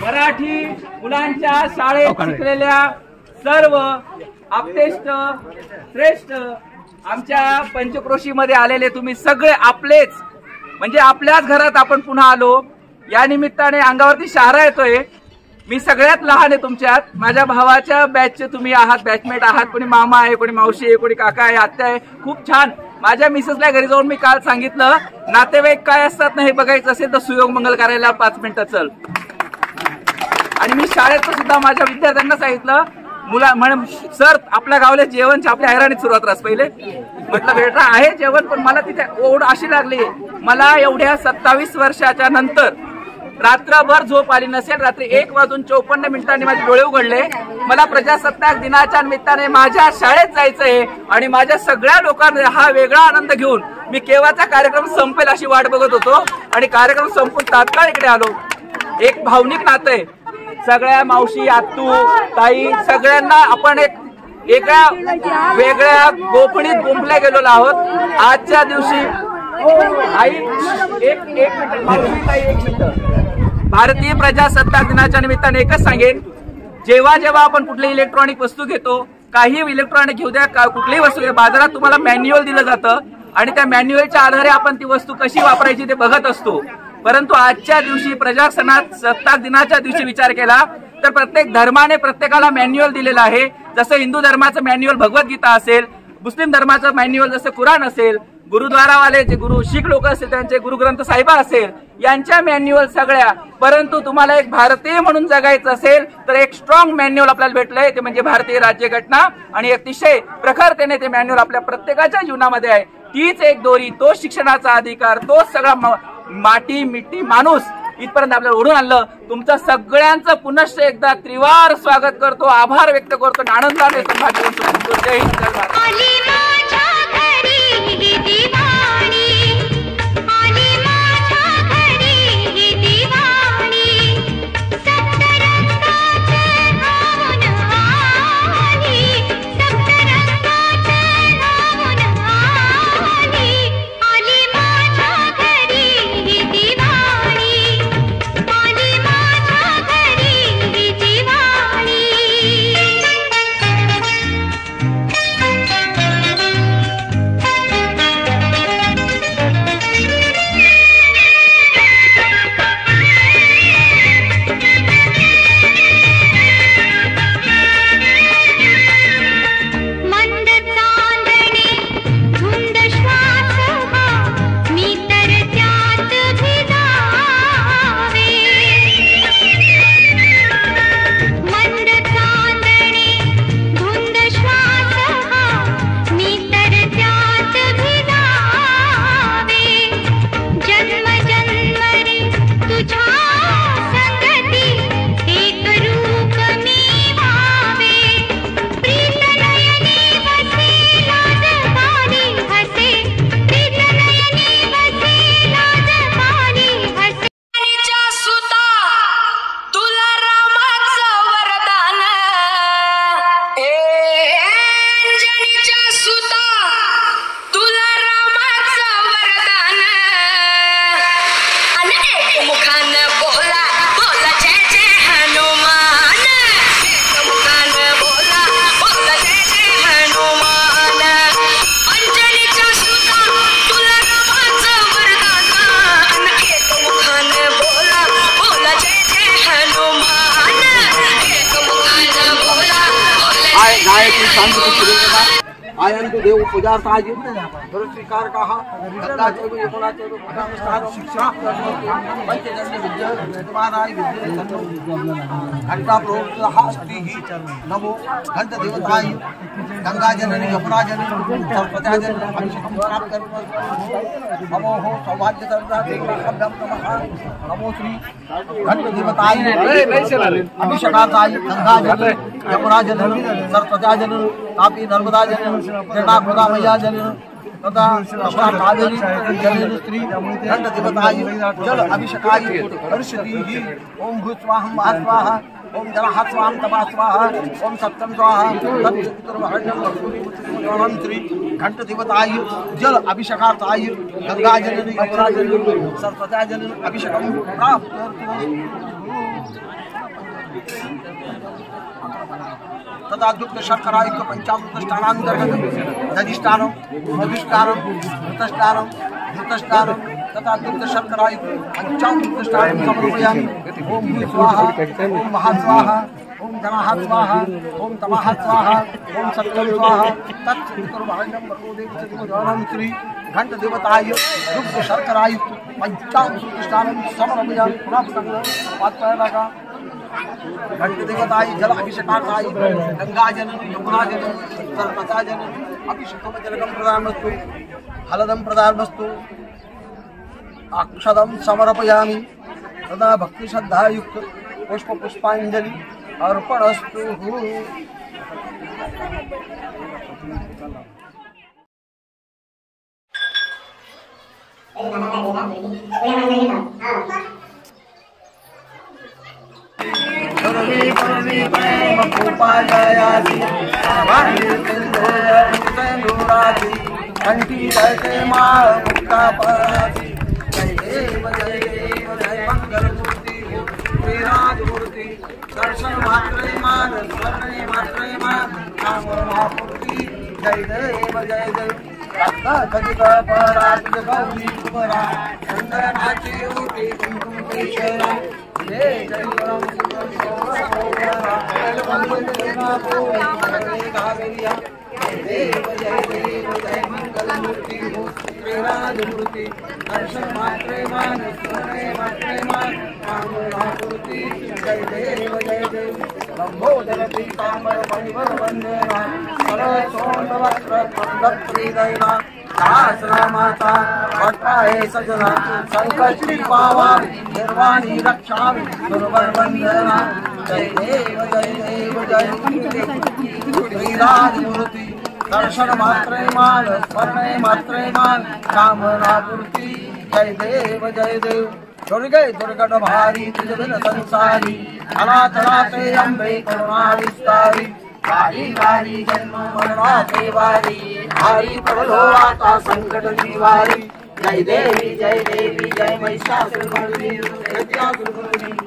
मराठी मुलांच्या शाळेत शिकलेल्या सर्व आपतेष्ट श्रेष्ठ आमच्या पंचक्रोशीमध्ये आलेले तुम्ही सगळे आपलेच, म्हणजे आपल्याच घरात आपण पुन्हा आलो. या निमित्ताने अंगावरती शहारा येतोय. मी सगळ्यात लहान आहे तुमच्यात, माझ्या भावाच्या बॅचचे तुम्ही आहात, बॅचमेट आहात. कोणी मामा आहे, कोणी मावशी आहे, कोणी काका आहे, आत्या आहे. खूप छान. माझ्या मिसेसला घरी जाऊन मी काल सांगितलं नातेवाईक काय असतात ना हे बघायचं असेल तर सुयोग मंगल करायला 5 मिनिटं चल. आणि मी शाळेत सुद्धा माझ्या विद्यार्थ्यांना सांगितलं म्हण सर आपल्या गावले जेवण आपल्या हैराणीत सुरुवात राहत पहिले. म्हटलं बेटा आहे जेवण, पण मला तिथे ओढ अशी लागली, मला एवढ्या 27 वर्षाच्या नंतर रात्रभर झोप आली नसेल. रात्री 1:54 माझे डोळे उघडले. मला प्रजासत्ताक दिनाच्या निमित्ताने माझ्या शाळेत जायचंय आणि माझ्या सगळ्या लोकांना हा वेगळा आनंद घेऊन मी केव्हाचा कार्यक्रम संपेल अशी वाट बघत होतो. आणि कार्यक्रम संपून तात्काळ इकडे आलो. एक भावनिक नातं आहे. सगळ्या मावशी, आत्तू, ताई सगळ्यांना आपण एक एका वेगळ्या गोपणीत गुंफल्या गेलेलो आहोत. आजच्या दिवशी आई एक मिनिट मावशी ताई एक मिनिट. भारतीय प्रजासत्ताक दिनाच्या निमित्ताने एकच सांगेन, जेव्हा जेव्हा आपण कुठली इलेक्ट्रॉनिक वस्तू घेतो, काही इलेक्ट्रॉनिक घेऊ द्या, कुठलीही वस्तू घ्या, बाजारात तुम्हाला मॅन्युअल दिलं जातं आणि त्या मॅन्युअलच्या आधारे आपण ती वस्तू कशी वापरायची ते बघत असतो. परंतु आजच्या दिवशी प्रजासत्ताक दिनाच्या दिवशी विचार केला तर प्रत्येक धर्माने प्रत्येकाला मॅन्युअल दिलेलं आहे. जसं हिंदू धर्माचं मॅन्युअल भगवद्गीता असेल, मुस्लिम धर्माचं मॅन्युअल जसं कुराण असेल, गुरुद्वारावाले जे गुरु शीख लोक असतील त्यांचे गुरुग्रंथ साहिबा असेल, यांच्या मॅन्युअल सगळ्या. परंतु तुम्हाला एक भारतीय म्हणून जगायचं असेल तर एक स्ट्रॉंग मॅन्युअल आपल्याला भेटलंय, ते म्हणजे भारतीय राज्यघटना. आणि अतिशय प्रखरतेने ते मॅन्युअल आपल्या प्रत्येकाच्या जीवनामध्ये आहे. तीच एक दोरी, तोच शिक्षणाचा अधिकार, तोच सगळा माटी मिट्टी माणूस इथपर्यंत आपल्याला ओढून आणलं. तुमचं सगळ्यांचं पुनश्च एकदा त्रिवार स्वागत करतो, आभार व्यक्त करतो, आनंदाने सौभाग्य करतो. जय हिंद, जय भारत. आयन तो देव पूजा साजी दुरस्वीकार कहा गंगा चैव यमुना चैव भगवान शिक्षा पंचदंड विद्या विद्यमानाय विद्ये घंटा प्रोक्तहास्ति नमो घंट देवताय गंगा जननी यमुना जननी सरस्वती जननी अभिषेकं प्राप्त नमो हो सौभाग्य सर्वदा नमः नमो श्री घंट देवताय अभिषेकाय गंगा जननी यमुना जननी सरस्वती जननी तापी नर्मदा जननी जटाकुदा मैया जननी तथा कावेरी जननी स्त्री घंट देवताय जल अभिषेकाय हर्षति ओम भूत स्वाहा महास्वाहा ओम जलः स्वाहा तपा स्वाहा ओम सप्तम स्वाहा तत्चतुर्भुजं श्री घंट देवताय जल अभिषेकार्थाय गंगा जननी यमुना जननी सरस्वती जननी अभिषेकं प्राप्त तथा दुग्ध शर्करा युक्त पंचामृत स्नानांतर्गत दधिष्ठानम मधुष्ठानम घृतस्नानम धृतस्नानम तथा दुग्ध शर्करा युक्त पंचामृत स्नानं समर्पयामि। ओम भूः स्वाहा ओम महाः स्वाहा ओम धनः स्वाहा ओम तमः स्वाहा ओम सत्यं स्वाहा तत्सवितुर्वरेण्यं भर्गो देवस्य श्री घंट देवताय दुग्ध शर्करा युक्त पंचामृत स्नानं समर्पयामि। पुनः पात्र लगा घंट देवताय जल अभिषेकार्थाय गंगा जननी यमुना जननी सरस्वती जननी अभिषेकं जलकं प्रदानमस्तु हलदं प्रदानमस्तु अक्षदं समर्पयामि। तदा भक्ति श्रद्धा युक्त पुष्प पुष्पांजलि अर्पणस्तु। कंठी जयते माँ मुक्ता पराती जय देव जय मंगल मूर्ति विराज मूर्ति दर्शन मात्रे मान स्मरण मात्रे मान नाम महापूर्ति जय देव रत्न खचित परात गौरी कुमरा चंद्रनाची ऊटी कुमकुम केशरा जय जय देव जय मंगल मूर्ति हो विराज मूर्ति दर्शन मात्रे मान स्मरण मात्रे मान नाम महापूर्ति जय देव लंबोदर पीतांबर मणिवर वंदना सरसोन वस्त्र प्रीदयना सहस्र माता वट्टाहे सजना संकष्टी पावामि निर्वाणी रक्षामि गुरुवर वंदना जय देव जय विराज मूर्ति दर्शन मात्रे मान स्मरण मात्रे मान कामना पूर्ति जय देव दुर्गे दुर्गट भारी त्रिजन संसारी अनाथनाथे अम्बे करुणा विस्तारी बारी बारी जन्म मरणाते वारी भारी प्रबल हो आता संकट निवारी जय देवी जय महिषासुरमर्दिनी जय देवी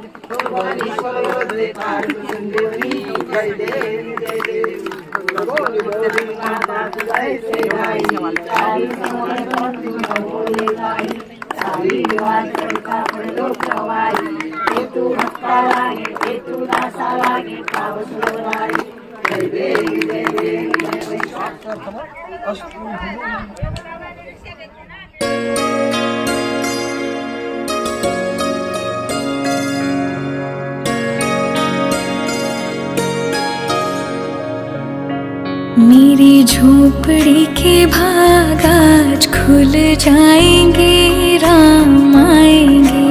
मेरी झोपड़ी के भाग आज खुल जाएंगे, राम आएंगे।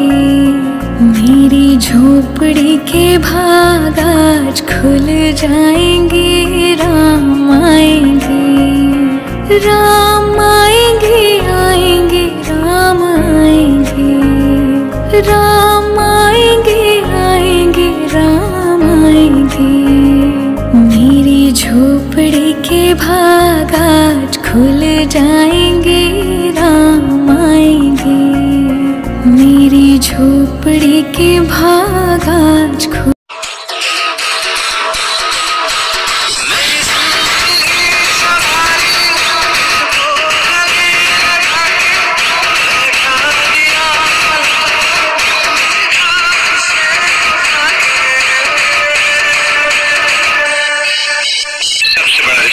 मेरी झोपड़ी के भाग आज खुल जाएंगे, राम आएंगे। राम आएंगे आएंगे राम आएंगे, राम आएंगे आएंगे राम आएंगे। मेरी झोपड़ी के भाग आज खुल जाएंगे, राम आएंगे। मेरी झोपड़ी के भाग आज खुल सबसे बड़ा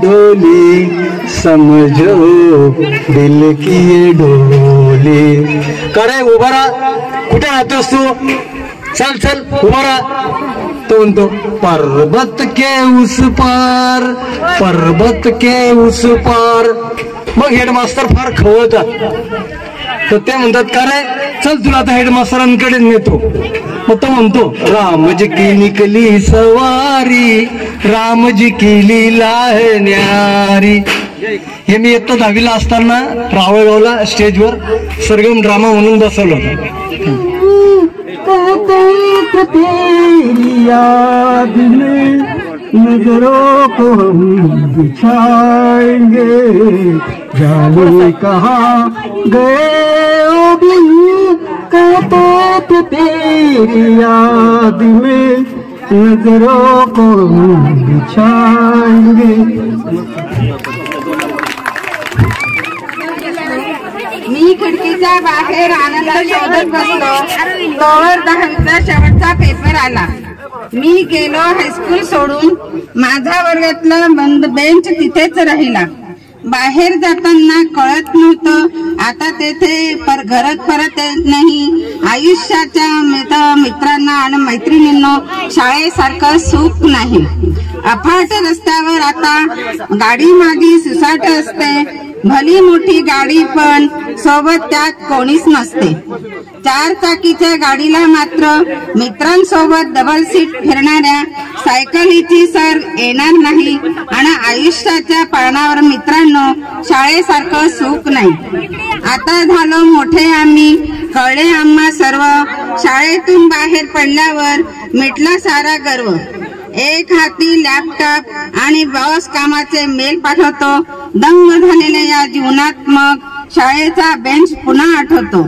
ढोली समझो दिल की ये ढोली. करे उभा राहा. कुठे राहतोस तू? चल चल उभा राहा. तो म्हणतो पर्वत के उस पार, पर्वत के उस पार. मग हेडमास्तर फार खवळतात. तर ते म्हणतात का रे चल तुला आता हेडमास्टरांकडे नेतो. मग तो म्हणतो रामजी की निकली सवारी, रामजी की लीला है न्यारी. हे मी इयत्ता 10वीला असताना रावळगावला स्टेजवर सरगम ड्रामा म्हणून बसवलं होतं. याद में नजरों को हम बिछाएंगे, जाने कहाँ गए ओ दिल, कहते थे तेरी याद में नजरों को हम बिछाएंगे. मी खिडकीच्या बाहेर आनंद शोधत बसलो, तोवर 10वीचा शेवटचा पेपर आला. मी गेलो हायस्कूल सोडून. माझा वर्गातला बंद बेंच तिथेच राहिला. बाहेर जाताना कळत नव्हतं आता तेथे घरात परत येत नाही. आयुष्याच्या मित्रांना आणि मैत्रिणींना शाळेसारखं सुख नाही. अफाट रस्त्यावर आता गाडी मागी सुसाट असते. भली मोठी गाडी पण सोबत त्यात कोणीच नसते. 4 चाकीच्या गाडीला मात्र मित्रांसोबत डबल सीट फिरणाऱ्या सायकलीची सर येणार नाही. आणि आयुष्याच्या पारणावर मित्रांनो शाळेसारखं सुख नाही. आता झालो मोठे आम्ही, कळले आम्हा सर्व. शाळेतून बाहेर पडल्यावर मिटला सारा गर्व. एक हाती लॅपटॉप आणि बॉस कामाचे मेल पाठवतो. दंग झालेल्या या जीवनात मग शाळेचा बेंच पुन्हा आठवतो.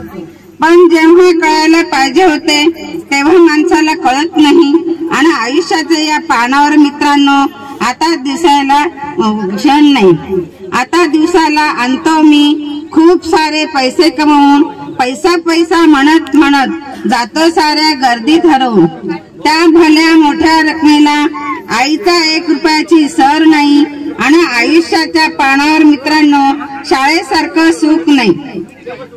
पण जेव्हा कळायला पाहिजे होते तेव्हा माणसाला कळत नाही. आणि आयुष्याच्या या पानावर मित्रांनो आता दिसायला क्षण नाही. आता दिवसाला आणतो मी खूप सारे पैसे कमवून. पैसा पैसा म्हणत म्हणत जातो साऱ्या गर्दीत हरवून. त्या भल्या मोठ्या रकमेला आईचा 1 रुपयाची सर नाही. आणि आयुष्याच्या पानावर मित्रांनो शाळेसारखं सुख नाही.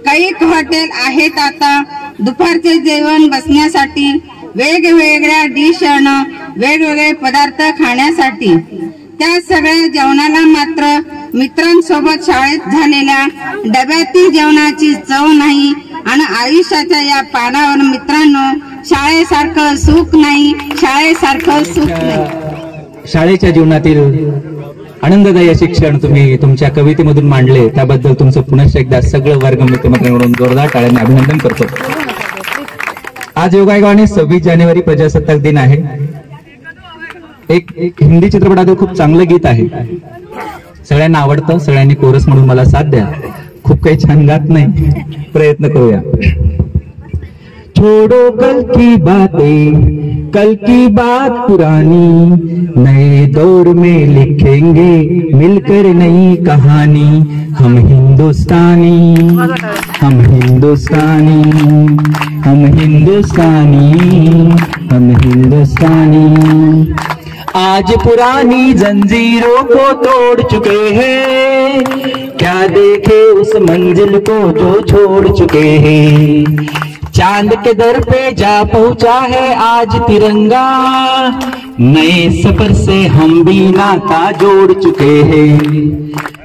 काही हॉटेल आहेत आता दुपारचे जेवण बसण्यासाठी, वेगवेगळ्या डिश आणि वेगवेगळे पदार्थ खाण्यासाठी. त्या सगळ्या जेवणाला मात्र मित्रांसोबत शाळेत झालेल्या डब्यातील जेवणाची चव नाही. आणि आयुष्याच्या या पानावर मित्रांनो शाळेसारखं सुख नाही, शाळेसारखं सुख नाही. शाळेच्या जीवनातील आनंददायी शिक्षण तुम्ही तुमच्या कवितेमधून मांडले त्याबद्दल तुमचं पुनश्च एकदा सगळं वर्गमित्रांकडून जोरदार टाळ्यांनी अभिनंदन करतो. आज योगायोगाने 26 जानेवारी प्रजासत्ताक दिन आहे. एक हिंदी चित्रपटातील खूप चांगलं गीत आहे, सगळ्यांना आवडतं. सगळ्यांनी कोरस म्हणून मला साथ द्या. खूप काही छान गात नाही, प्रयत्न करूया. छोड़ो कल की बातें, कल की बात पुरानी, नए दौर में लिखेंगे मिलकर नई कहानी. हम हिंदुस्तानी, हम हिंदुस्तानी, हम हिंदुस्तानी, हम हिंदुस्तानी. आज पुरानी जंजीरों को तोड़ चुके हैं, क्या देखे उस मंजिल को जो छोड़ चुके हैं. चांद के दर पे जा पहुंचा है आज तिरंगा, नए सफर से हम भी नाता जोड़ चुके हैं.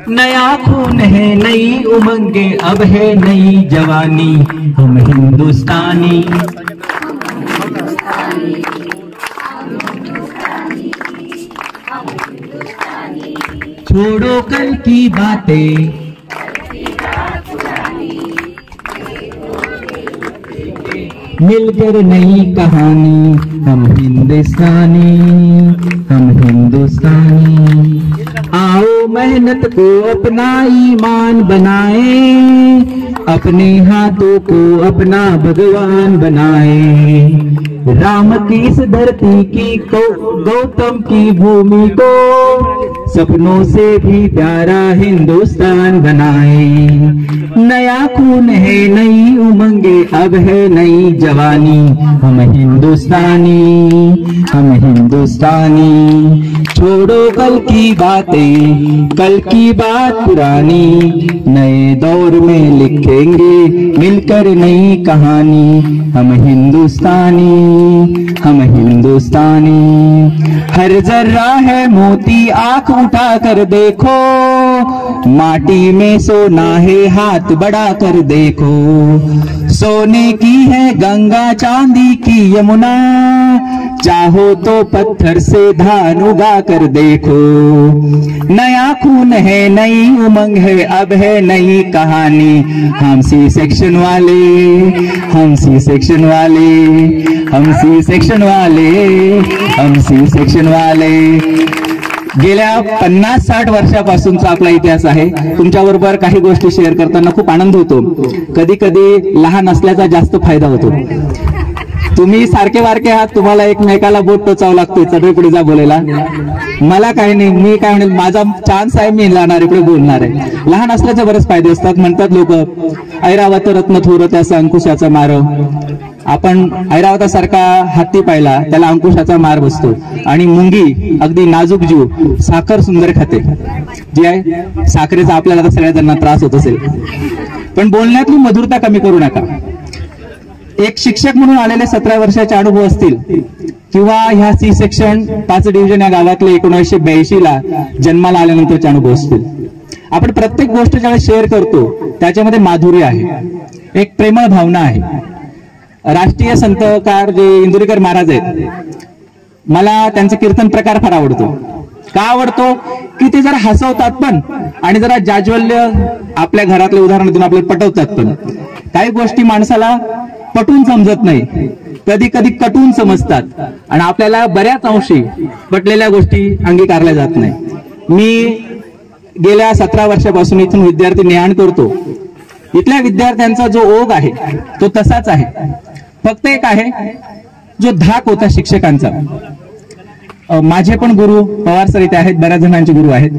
नया खून है, नई उमंगे, अब है नई जवानी. हम हिंदुस्तानी. छोड़ो कल की बातें, मिलकर नई कहानी. हम हिंदुस्तानी, हम हिंदुस्तानी. आओ मेहनत को अपना ईमान बनाए, अपने हाथों को अपना भगवान बनाए. राम की इस धरती की गौतम की भूमि को सपनों से भी प्यारा हिंदुस्तान बनाए। नया खून है, नई उमंगे, अब है नई जवानी, हम हिंदुस्तानी, हम हिंदुस्तानी। छोड़ो कल की बातें, कल की बात पुरानी, नए दौर में लिखेंगे मिलकर नई कहानी, हम हिंदुस्तानी, हम हिंदुस्तानी। हर जर्रा है मोती, आंख उठा कर देखो, माटी में सोना है, हाथ बढ़ा कर देखो। सोने की है गंगा, चांदी की यमुना, चाहो तो पत्थर से धान उगा कर देखो। नया खून है, नई उमंग है, अब है नई कहानी, हम सी सेक्शन वाले, हम सी सेक्शन वाले, हम सी सेक्शन वाले, हम सी सेक्शन वाले। गेल्या 50-60 वर्षापासूनचा आपला इतिहास आहे। तुमच्याबरोबर काही गोष्टी शेअर करताना खूप आनंद होतो। कधी कधी लहान असल्याचा जास्त फायदा होतो। तुम्ही सारखे वारके आहात, तुम्हाला एकमेकाला बोट टोचावं लागतोय, चढवे पुढे जा बोलायला। मला काही नाही, मी काय म्हणेल, माझा चान्स आहे, मी लावणार इकडे बोलणार आहे। लहान असल्याचे बरेच फायदे असतात। म्हणतात लोक, ऐरावत रत्न थोर त्याचा अंकुशाचा मार। आपण ऐरावतासारखा हत्ती पाहिला, त्याला अंकुशाचा मार बसतो। आणि मुंगी अगदी नाजूक जीव, साखर सुंदर खाते, जी आहे साखरेचा आपल्याला तर सगळ्या जणांना त्रास होत असेल, पण बोलण्यातली मधुरता कमी करू नका। एक शिक्षक म्हणून आलेले 17 वर्षाचे अनुभव असतील, किंवा ह्या सी सेक्शन 5 डिव्हिजन या गावातले 1982 ला जन्माला आल्यानंतरचे अनुभव असतील। आपण प्रत्येक गोष्ट ज्यावेळेस शेअर करतो त्याच्यामध्ये माधुर्य आहे, एक प्रेमळ भावना आहे। राष्ट्रीय संतकार जे इंदुरीकर महाराज आहेत, मला त्यांचा कीर्तन प्रकार फार आवडतो। का आवडतो? की ते जरा हसवतात पण, आणि जरा जाज्वल्य आपल्या घरातले उदाहरण देऊन आपल्याला पटवतात पण। काही गोष्टी माणसाला पटून समजत नाही, कधी कधी कटून समजतात, आणि आपल्याला बऱ्याच अंशी पटलेल्या गोष्टी अंगीकारल्या जात नाही। मी गेल्या 17 वर्षापासून इथून विद्यार्थी नेहाण करतो। इथल्या विद्यार्थ्यांचा जो ओघ आहे तो तसाच आहे, फक्त एक आहे जो धाक होता शिक्षकांचा। माझे पण गुरु पवार सर इथे आहेत, बऱ्याच जणांचे गुरु आहेत।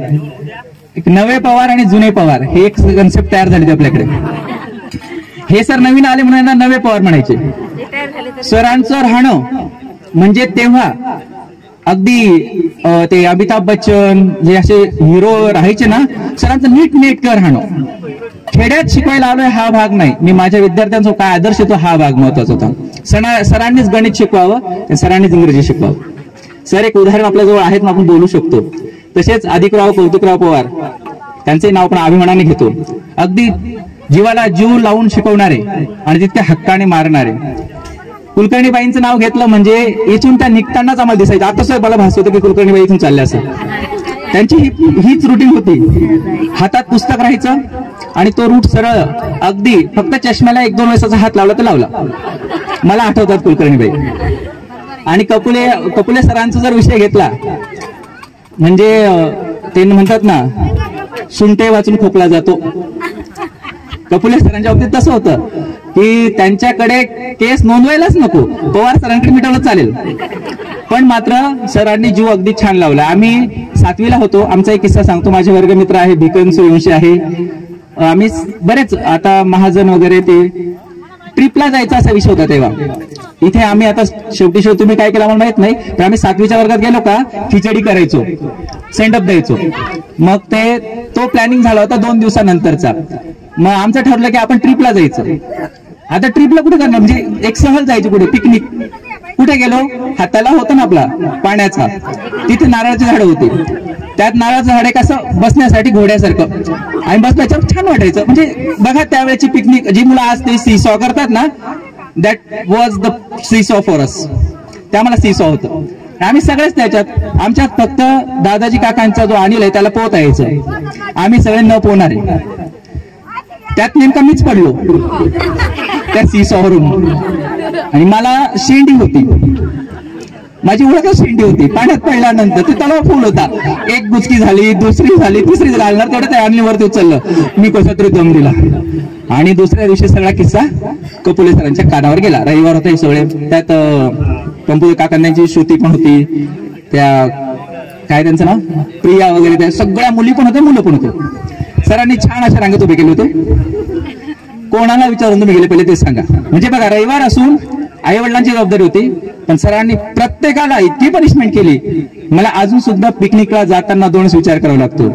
एक नवे पवार आणि जुने पवार हे एक कन्सेप्ट तयार झाली आपल्याकडे। हे सर नवीन आले म्हणून यांना नवे पवार म्हणायचे। सरांचं राहणं म्हणजे तेव्हा अगदी ते अमिताभ बच्चन जे असे हिरो राहायचे ना, सरांचं नीट नेटकं राहणं। खेड्यात शिकवायला आलोय हा भाग नाही, मी माझ्या विद्यार्थ्यांचा काय आदर्श येतो हा भाग महत्वाचा होता। सरांनीच गणित शिकवावं, सरांनीच इंग्रजी शिकवावं। सर एक उदाहरण आपल्याजवळ आहेत, आपण बोलू शकतो। तसेच अधिकराव कौतिकराव पवार, त्यांचे नाव आपण अभिमानाने घेतो। अगदी जीवाला जीव लावून शिकवणारे आणि तितक्या हक्काने मारणारे। कुलकर्णीबाईंचं नाव घेतलं म्हणजे इथून त्या निघतानाच आम्हाला दिसायचं, आता सर मला भास होतं की कुलकर्णीबाई इथून चालल्या असं। त्यांची हीच रुटीन होती, हातात पुस्तक राहायचं आणि तो रूट सरळ, अगदी फक्त चष्म्याला 1-2 वेळेस हात लावला तर लावला। मला आठवतात कुलकर्णीबाई। आणि कपुले सरांचा जर विषय घेतला म्हणजे ते म्हणतात ना, सुंटे वाचून खोकला जातो। कपुले सरांच्या बाबतीत तसं होतं की त्यांच्याकडे केस नोंदवायलाच नको, पवार सरांकडे मिटवलं चालेल, पण मात्र सरांनी जीव अगदी छान लावला। आम्ही 7वीला होतो, आमचा एक किस्सा सांगतो। माझे वर्गमित्र आहे भिकन सूर्यवंशी आहे, आम्ही बरेच आता महाजन वगैरे ते ट्रिपला जायचा असा विषय होता तेव्हा। इथे आम्ही आता शेवटी तुम्ही काय केलं मला माहित नाही, तर आम्ही 7वीच्या वर्गात गेलो का खिचडी करायचो, सेंडअप द्यायचो। मग तो प्लॅनिंग झाला होता 2 दिवसानंतरचा। मग आमचं ठरलं की आपण ट्रिपला जायचं। आता ट्रिपला कुठे करणार, म्हणजे एक सहल जायची, कुठे पिकनिक। कुठे गेलो, हाताला होतं ना आपला पाण्याचा, तिथे नारळाची झाडं होती। त्यात नारळाचं झाड एक असं बसण्यासाठी घोड्यासारखं, आणि बसल्याच्यावर छान वाटायचं। म्हणजे बघा त्यावेळेची पिकनिक, जी मुलं आज ते सीसॉ करतात ना, that was the seesaw for us. त्या मला सीसॉ होतं, आम्ही सगळेच त्याच्यात। आमच्यात फक्त दादाजी काकांचा जो अनिल आहे त्याला पोहता यायचं, आम्ही सगळे न पोहणारे। त्यात नेमका मीच पडलो त्या सीसॉवरून, आणि मला शेंडी होती, माझी ओळखच शेंडी होती। पाण्यात पडल्यानंतर ते तलाव फुल होता, एक गुचकी झाली, दुसरी झाली, तिसरी घालणार तेवढं त्या अनिलवरती उचललं, मी कसा तरी दम दिला। आणि दुसऱ्या दिवशी सगळा किस्सा कपुले सरांच्या कानावर गेला। रविवार होता हे सगळे, त्यात कंपोजर काकांची श्रुती पण होती, त्या काय त्यांचं नाव प्रिया वगैरे, त्या सगळ्या मुली पण होत्या, मुलं पण होते. सरांनी छान अशा रांगेत उभे केले होते. कोणाला विचारून तुम्ही गेले पहिले ते सांगा. म्हणजे बघा, रविवार असून आई वडिलांची जबाबदारी होती, पण सरांनी प्रत्येकाला इतकी पनिशमेंट केली. मला अजून सुद्धा पिकनिकला जाताना 2 विचार करावा लागतो.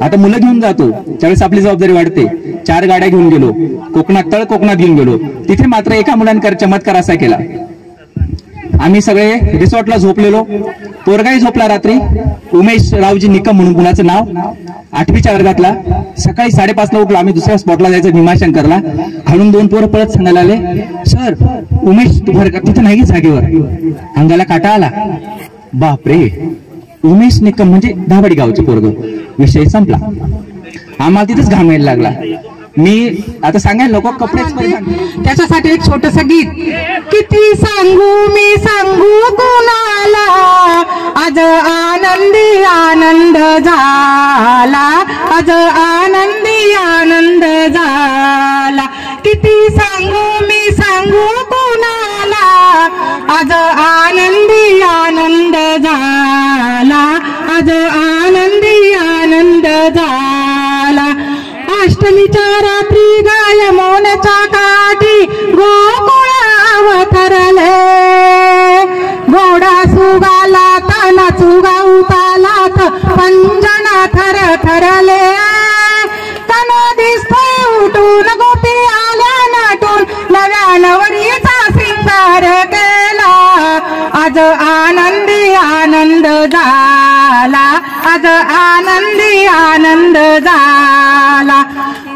आता मुलं घेऊन जातो त्यावेळेस आपली जबाबदारी वाढते. 4 गाड्या घेऊन गेलो, कोकणात घेऊन गेलो. तिथे मात्र एका मुलांनी चमत्कार असा केला, आम्ही सगळे रिसॉर्टला झोपलेलो, पोरगाही झोपला रात्री. उमेश रावजी निकम म्हणून मुलाचं नाव, 8वीच्या वर्गातला. सकाळी 5:30ला उठलो, आम्ही दुसऱ्या स्पॉटला जायचं भीमाशंकरला. हळून 2 पोरं पळत सांगायला आले, सर उमेश तिथे नाही जागेवर. अंगाला काटा आला. बापरे, उमेश निकम म्हणजे दाभाडी गावचे पोरग. विषय संपला. आम्हाला तिथेच घाम यायला लागला. मी आता सांगायला नको कपडेच परिधान. त्याच्यासाठी एक छोटस गीत. किती सांगू कुणाला, आज आनंदी आनंद झाला, आज आनंदी आनंद झाला. किती सांगू कुणाला, आज आनंदी आनंद झाला, आज आनंदी आनंद झाला. अष्टमीच्या रात्री गाय मोनच्या काठी गोकुळाव थरले, घोडा सुगाला ताना चुगा उतालात पंजना थर थरले. तन दिसतोय उठून गोपी आल्या नाटून, नव्या नवरीचा सिंगार केला, आज आनंदी आनंद झाला, आज आनंदी आनंद झाला.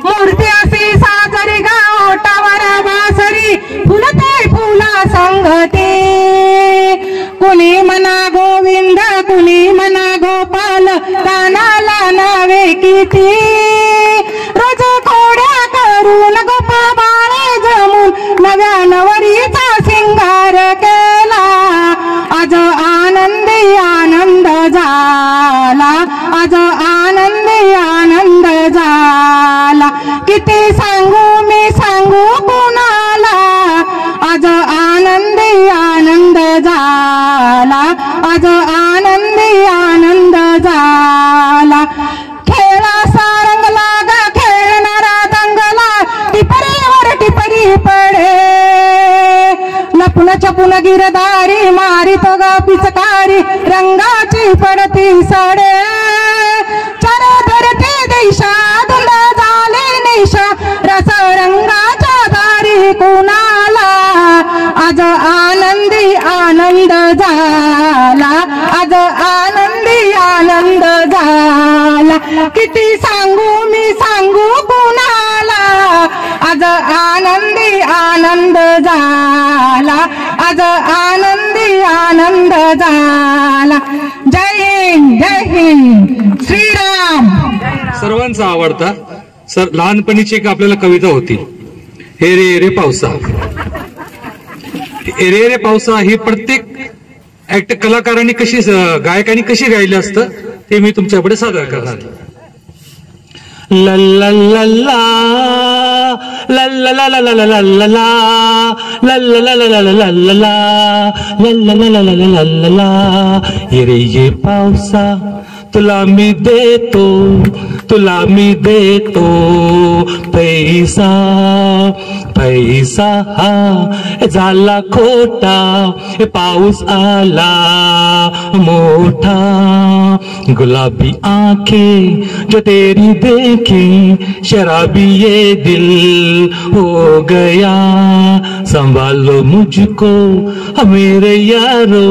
मूर्ती अशी साजरी गावटावर बासरी, फुलते फुला संगती. कुणी म्हणा गोविंद, कुणी म्हणा गोपाल, कानाला नावे किती. रोज खोड्या करून गोपा बाळे जमून, नव्या नवरीचा सिंगार केला, आज आनंदी आनंद झाला, आज आनंदी आनंद झाला. किती सांगू कुणाला, आज आनंदी आनंद झाला, आज आनंदी आनंद झाला. खेळा सारंगला ग खेळणारा दंगला, टिपरीवर टिपरी पडे. लपून छपून गिरदारी मारित ग पिचकारी, रंगाची पडती सडे. चर धरती दिशा धुंद झाली निशा, रस रंगाच्या दारी कुणाला, आज आनंदी आनंद झाला, आज आनंदी आनंद झाला. किती सांगू कुणाला, आज आनंदी आनंद झाला, आज आनंदी आनंद झाला. जय हिंद, जय हिंद, श्रीराम. सर्वांचा आवडता लहानपणीची एक आपल्याला कविता होती, हे रे रे पावसा. हे रे रे पावसा ही प्रत्येक कलाकारांनी कशी, गायकांनी कशी गायलं असतं ते मी तुमच्याकडे सादर करणार. लल्ला लल्ला लल्ला लल्ला लल्ला लल्ला लल्ला लल्ला लल्ला. ये रे ये पावसा तुला मी देतो पैसा पैसा. झाला खोटा पाऊस आला मोठा, गुलाबी आंखें जो तेरी देखी, शराबी ये दिल हो गया. संभालो मुझको मेरे यारो.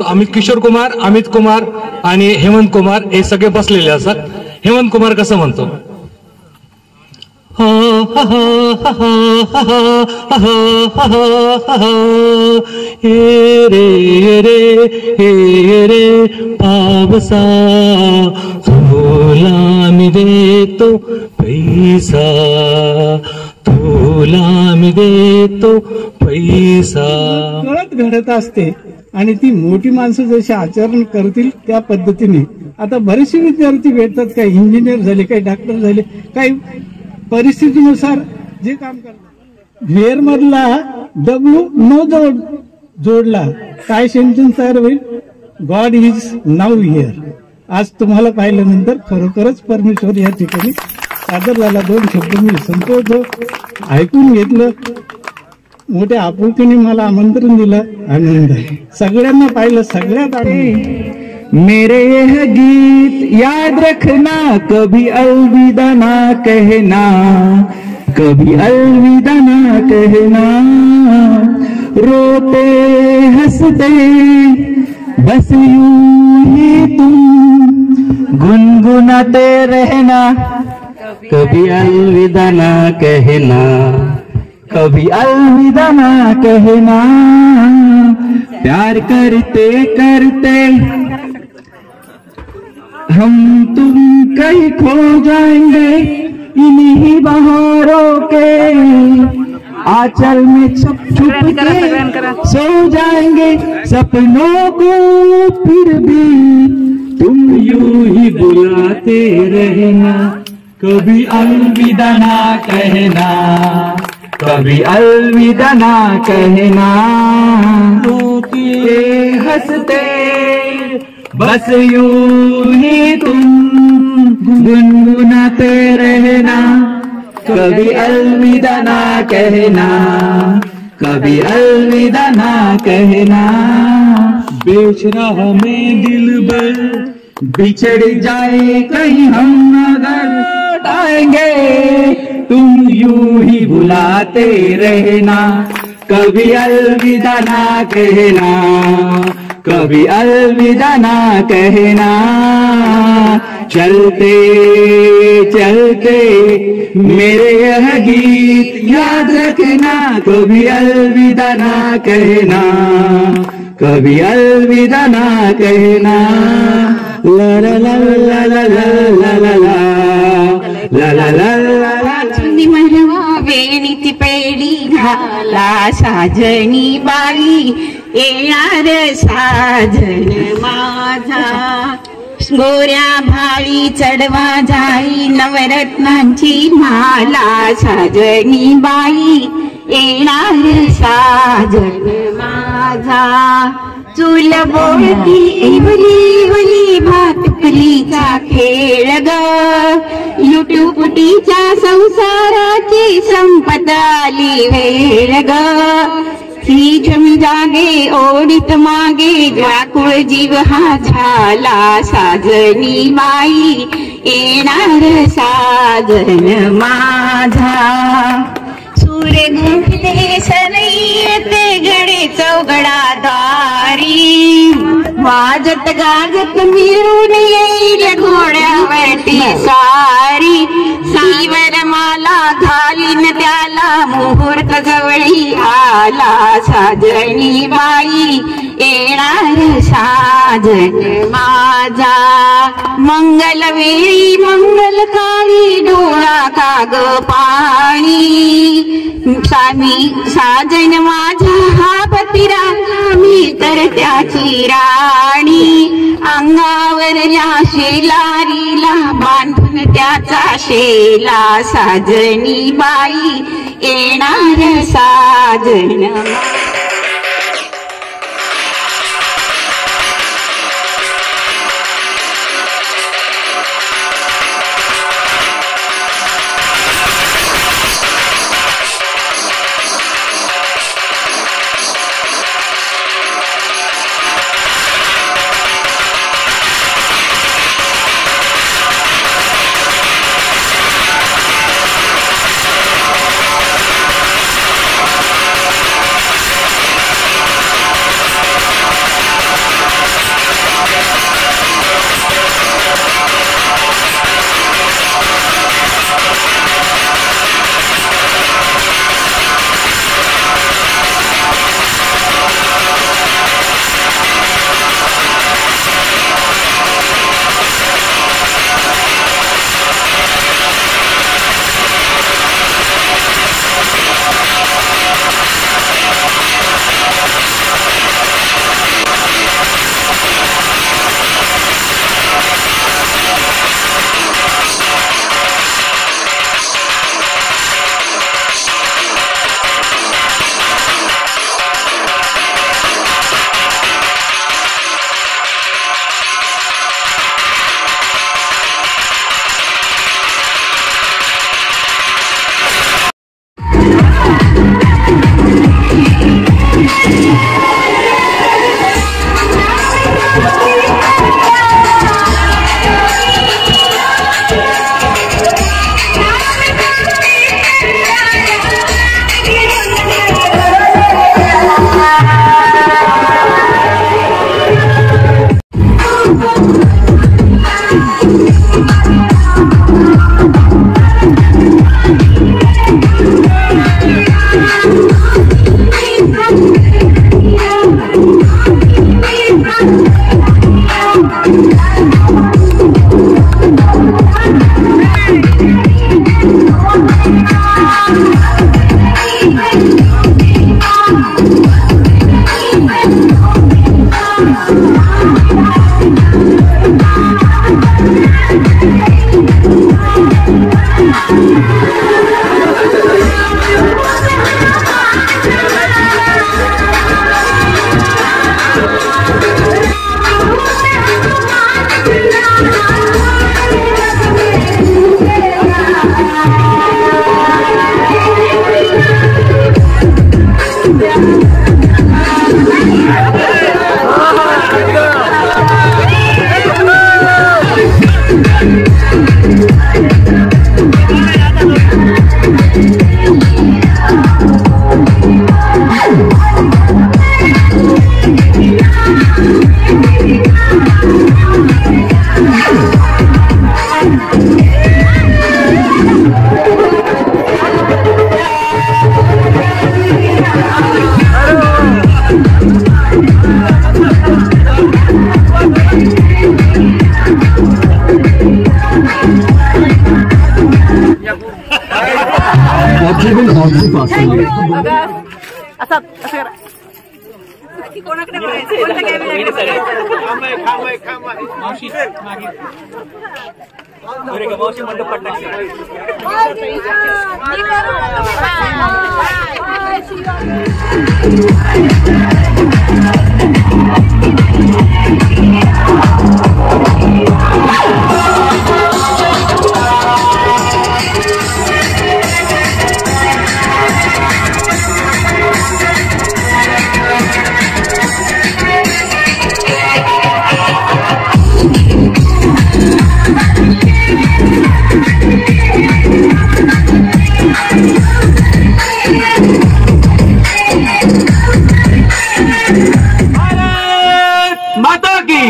अमित किशोर कुमार, अमित कुमार आणि हेमंत कुमार हे सगळे बसलेले असतात. हेमंत कुमार कसं म्हणतो, रे रे पावसा तुला मी देतो पैसा, तुला मी देतो पैसा. कळत घडत असते आणि ती मोठी माणसं जशी आचरण करतील त्या पद्धतीने. आता बरेचसे विद्यार्थी भेटतात, काही इंजिनियर झाले, काही डॉक्टर झाले, काही परिस्थितीनुसार जे काम करतात. व्हेअर मधला डब्ल्यू नो जोड जोडला काय सेंटेन्स तयार होईल? God is now here. आज तुम्हाला पाहिल्यानंतर खरोखरच परमेश्वर या ठिकाणी सादर झाला. 2 शब्द मी संपवतो. ऐकून घेतलं, मोठ्या आपुलकीने मला आमंत्रण दिलं, आनंद आहे. सगळ्यांना पाहिलं, सगळ्यात आनंद. मेरे यह गीत याद रखना, कभी अलविदा ना कहना, कभी अलविदा ना कहना. रोते हंसते बस यूं ही तुम गुनगुनाते रहना, कभी अलविदा ना कहना, कभी अलविदा ना कहना. प्यार करते करते हम तुम कहीं खो जाएंगे, इन्हीं बहारों के आंचल में छुप छुप के सो जाएंगे. सपनों को फिर भी तुम यूं ही बुलाते रहना, कभी अलविदा ना कहना, कभी अलविदा ना कहना. रोते हंसते बस यूं ही तुम गुनगुनाते रहना, कभी अलविदा ना कहना, कभी अलविदा ना कहना. बेचरा हमें दिलबर बिछड़ जाए कहीं हम अगर आएंगे, तुम यूं ही बुलाते रहना, कभी अलविदा ना कहना, कभी अलविदा ना कहना. चलते चलते मेरे यह गीत याद रखना, कभी अलविदा ना कहना, कभी अलविदा ना कहना. ला ला ला ला ला ला ला ला ला ला ला. मरवा वेणीची पेढी घाला साजनी बाई, येणार साजन माझा. गोऱ्या भाळी चढवा जाई, नवरत्नांची माला साजनी बाई, येणार साजन माझा. चूल बोलती इवली इवली भातुकलीचा खेळ ग, लुटुपुटीच्या संसाराची संपत आली वेळ ग. ही जमी जागे ओढीत मागे, व्याकुळ जीव हा झाला साजनी बाई, येणार साजन माझा. सूर्य गुंफले सनईते गडे चौघडा दारी, वाजत गाजत मिळून येईल घोड्यावरती सारी. साईवर माला घालीन त्याला, मुहूर्त जवळी आला साजनी बाई, येणार साजन माझा. मंगल वेळी मंगल काळी डोळा काग पाणी, स्वामी साजन माझा हा पतिरांगा, मी तर त्याची राणी. अंगावरल्या शेलारीला बांधून त्याचा शेला साजनी बाई, येणार साजन.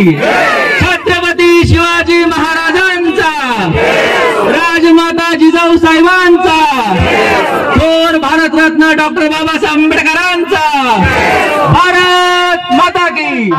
छत्रपती शिवाजी महाराजांचा, राजमाता जिजाऊ साहेबांचा, थोर भारतरत्न डॉक्टर बाबासाहेब आंबेडकरांचा, भारत माता की.